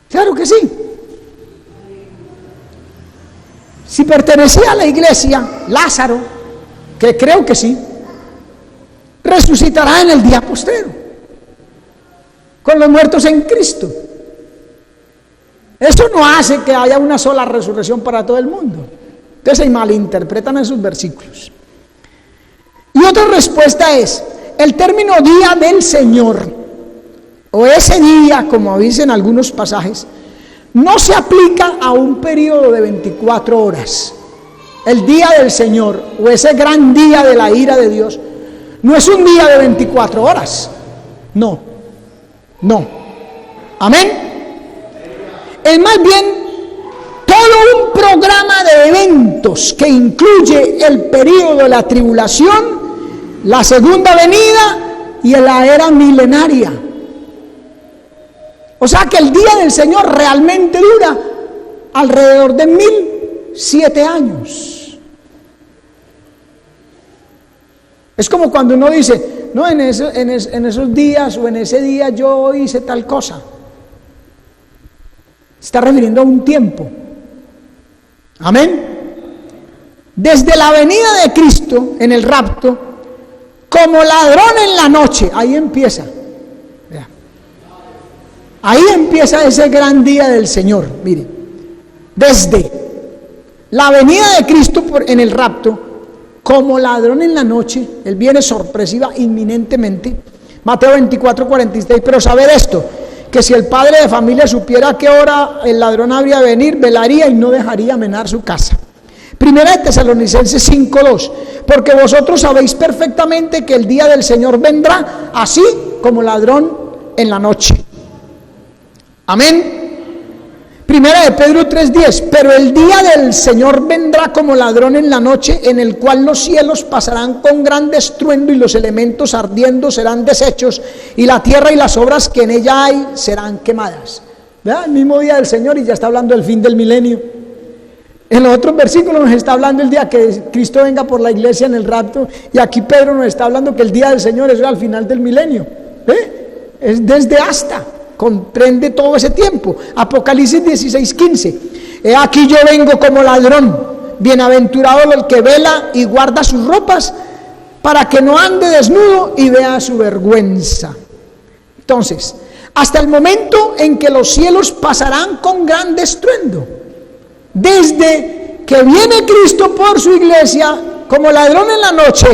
Claro que sí. Si pertenecía a la iglesia, Lázaro, que creo que sí, resucitará en el día postrero, con los muertos en Cristo. Eso no hace que haya una sola resurrección para todo el mundo. Entonces se malinterpretan esos versículos. Y otra respuesta es, el término día del Señor, o ese día, como dicen algunos pasajes, no se aplica a un periodo de 24 horas. El día del Señor, o ese gran día de la ira de Dios, no es un día de 24 horas. No. Amén. Es más bien todo un programa de eventos que incluye el periodo de la tribulación, la segunda venida y la era milenaria. O sea que el día del Señor realmente dura alrededor de 1007 años. Es como cuando uno dice, no, en esos días o en ese día yo hice tal cosa. Se está refiriendo a un tiempo. Amén. Desde la venida de Cristo en el rapto, como ladrón en la noche, ahí empieza. Ahí empieza ese gran día del Señor. Mire, desde la venida de Cristo en el rapto, como ladrón en la noche, Él viene sorpresiva inminentemente. Mateo 24:46. Pero saber esto, que si el padre de familia supiera a qué hora el ladrón habría de venir, velaría y no dejaría amenar su casa. Primera de Tesalonicenses 5:2. Porque vosotros sabéis perfectamente que el día del Señor vendrá así como ladrón en la noche. Amén. Primera de Pedro 3:10. Pero el día del Señor vendrá como ladrón en la noche, en el cual los cielos pasarán con gran estruendo y los elementos ardiendo serán deshechos y la tierra y las obras que en ella hay serán quemadas. ¿Verdad? El mismo día del Señor, y ya está hablando del fin del milenio. En los otros versículos nos está hablando el día que Cristo venga por la iglesia en el rapto, y aquí Pedro nos está hablando que el día del Señor es al final del milenio. Es desde hasta. Comprende todo ese tiempo. Apocalipsis 16:15. He aquí yo vengo como ladrón, bienaventurado el que vela y guarda sus ropas, para que no ande desnudo y vea su vergüenza. Entonces, hasta el momento en que los cielos pasarán con gran estruendo, desde que viene Cristo por su iglesia como ladrón en la noche,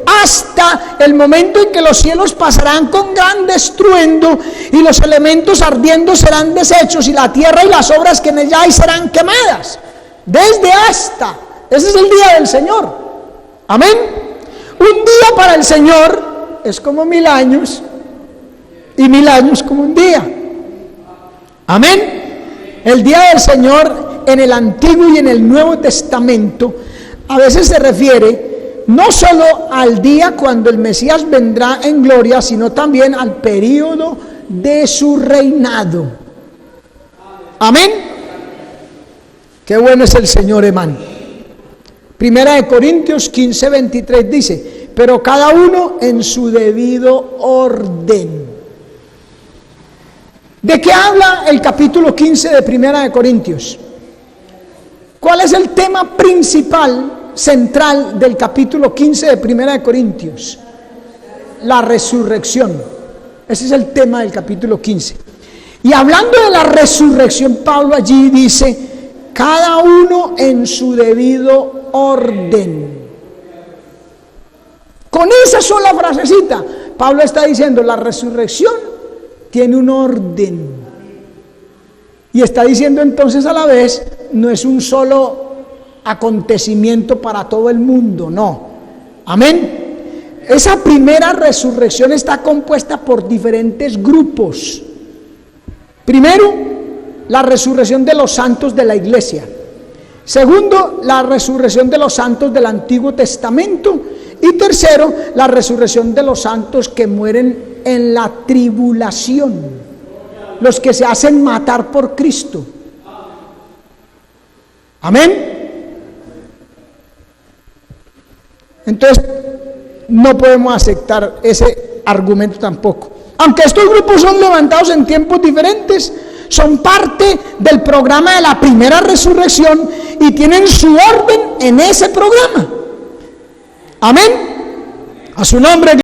hasta el momento en que los cielos pasarán con gran estruendo y los elementos ardiendo serán deshechos y la tierra y las obras que en ella hay serán quemadas. Desde hasta, ese es el día del Señor. Amén. Un día para el Señor es como 1000 años y 1000 años como un día. Amén. El día del Señor en el Antiguo y en el Nuevo Testamento a veces se refiere no solo al día cuando el Mesías vendrá en gloria, sino también al periodo de su reinado. Amén. Qué bueno es el Señor, hermano. Primera de Corintios 15:23 dice: pero cada uno en su debido orden. ¿De qué habla el capítulo 15 de Primera de Corintios? ¿Cuál es el tema principal, central del capítulo 15 de Primera de Corintios? La resurrección. Ese es el tema del capítulo 15. Y hablando de la resurrección, Pablo allí dice: cada uno en su debido orden. Con esa sola frasecita, Pablo está diciendo: la resurrección tiene un orden. Y está diciendo entonces a la vez, no es un solo acontecimiento para todo el mundo, no. Amén. Esa primera resurrección está compuesta por diferentes grupos. Primero, la resurrección de los santos de la iglesia. Segundo, la resurrección de los santos del Antiguo Testamento. Y tercero, la resurrección de los santos que mueren en la tribulación, los que se hacen matar por Cristo. Amén. Entonces, no podemos aceptar ese argumento tampoco. Aunque estos grupos son levantados en tiempos diferentes, son parte del programa de la primera resurrección y tienen su orden en ese programa. Amén. A su nombre.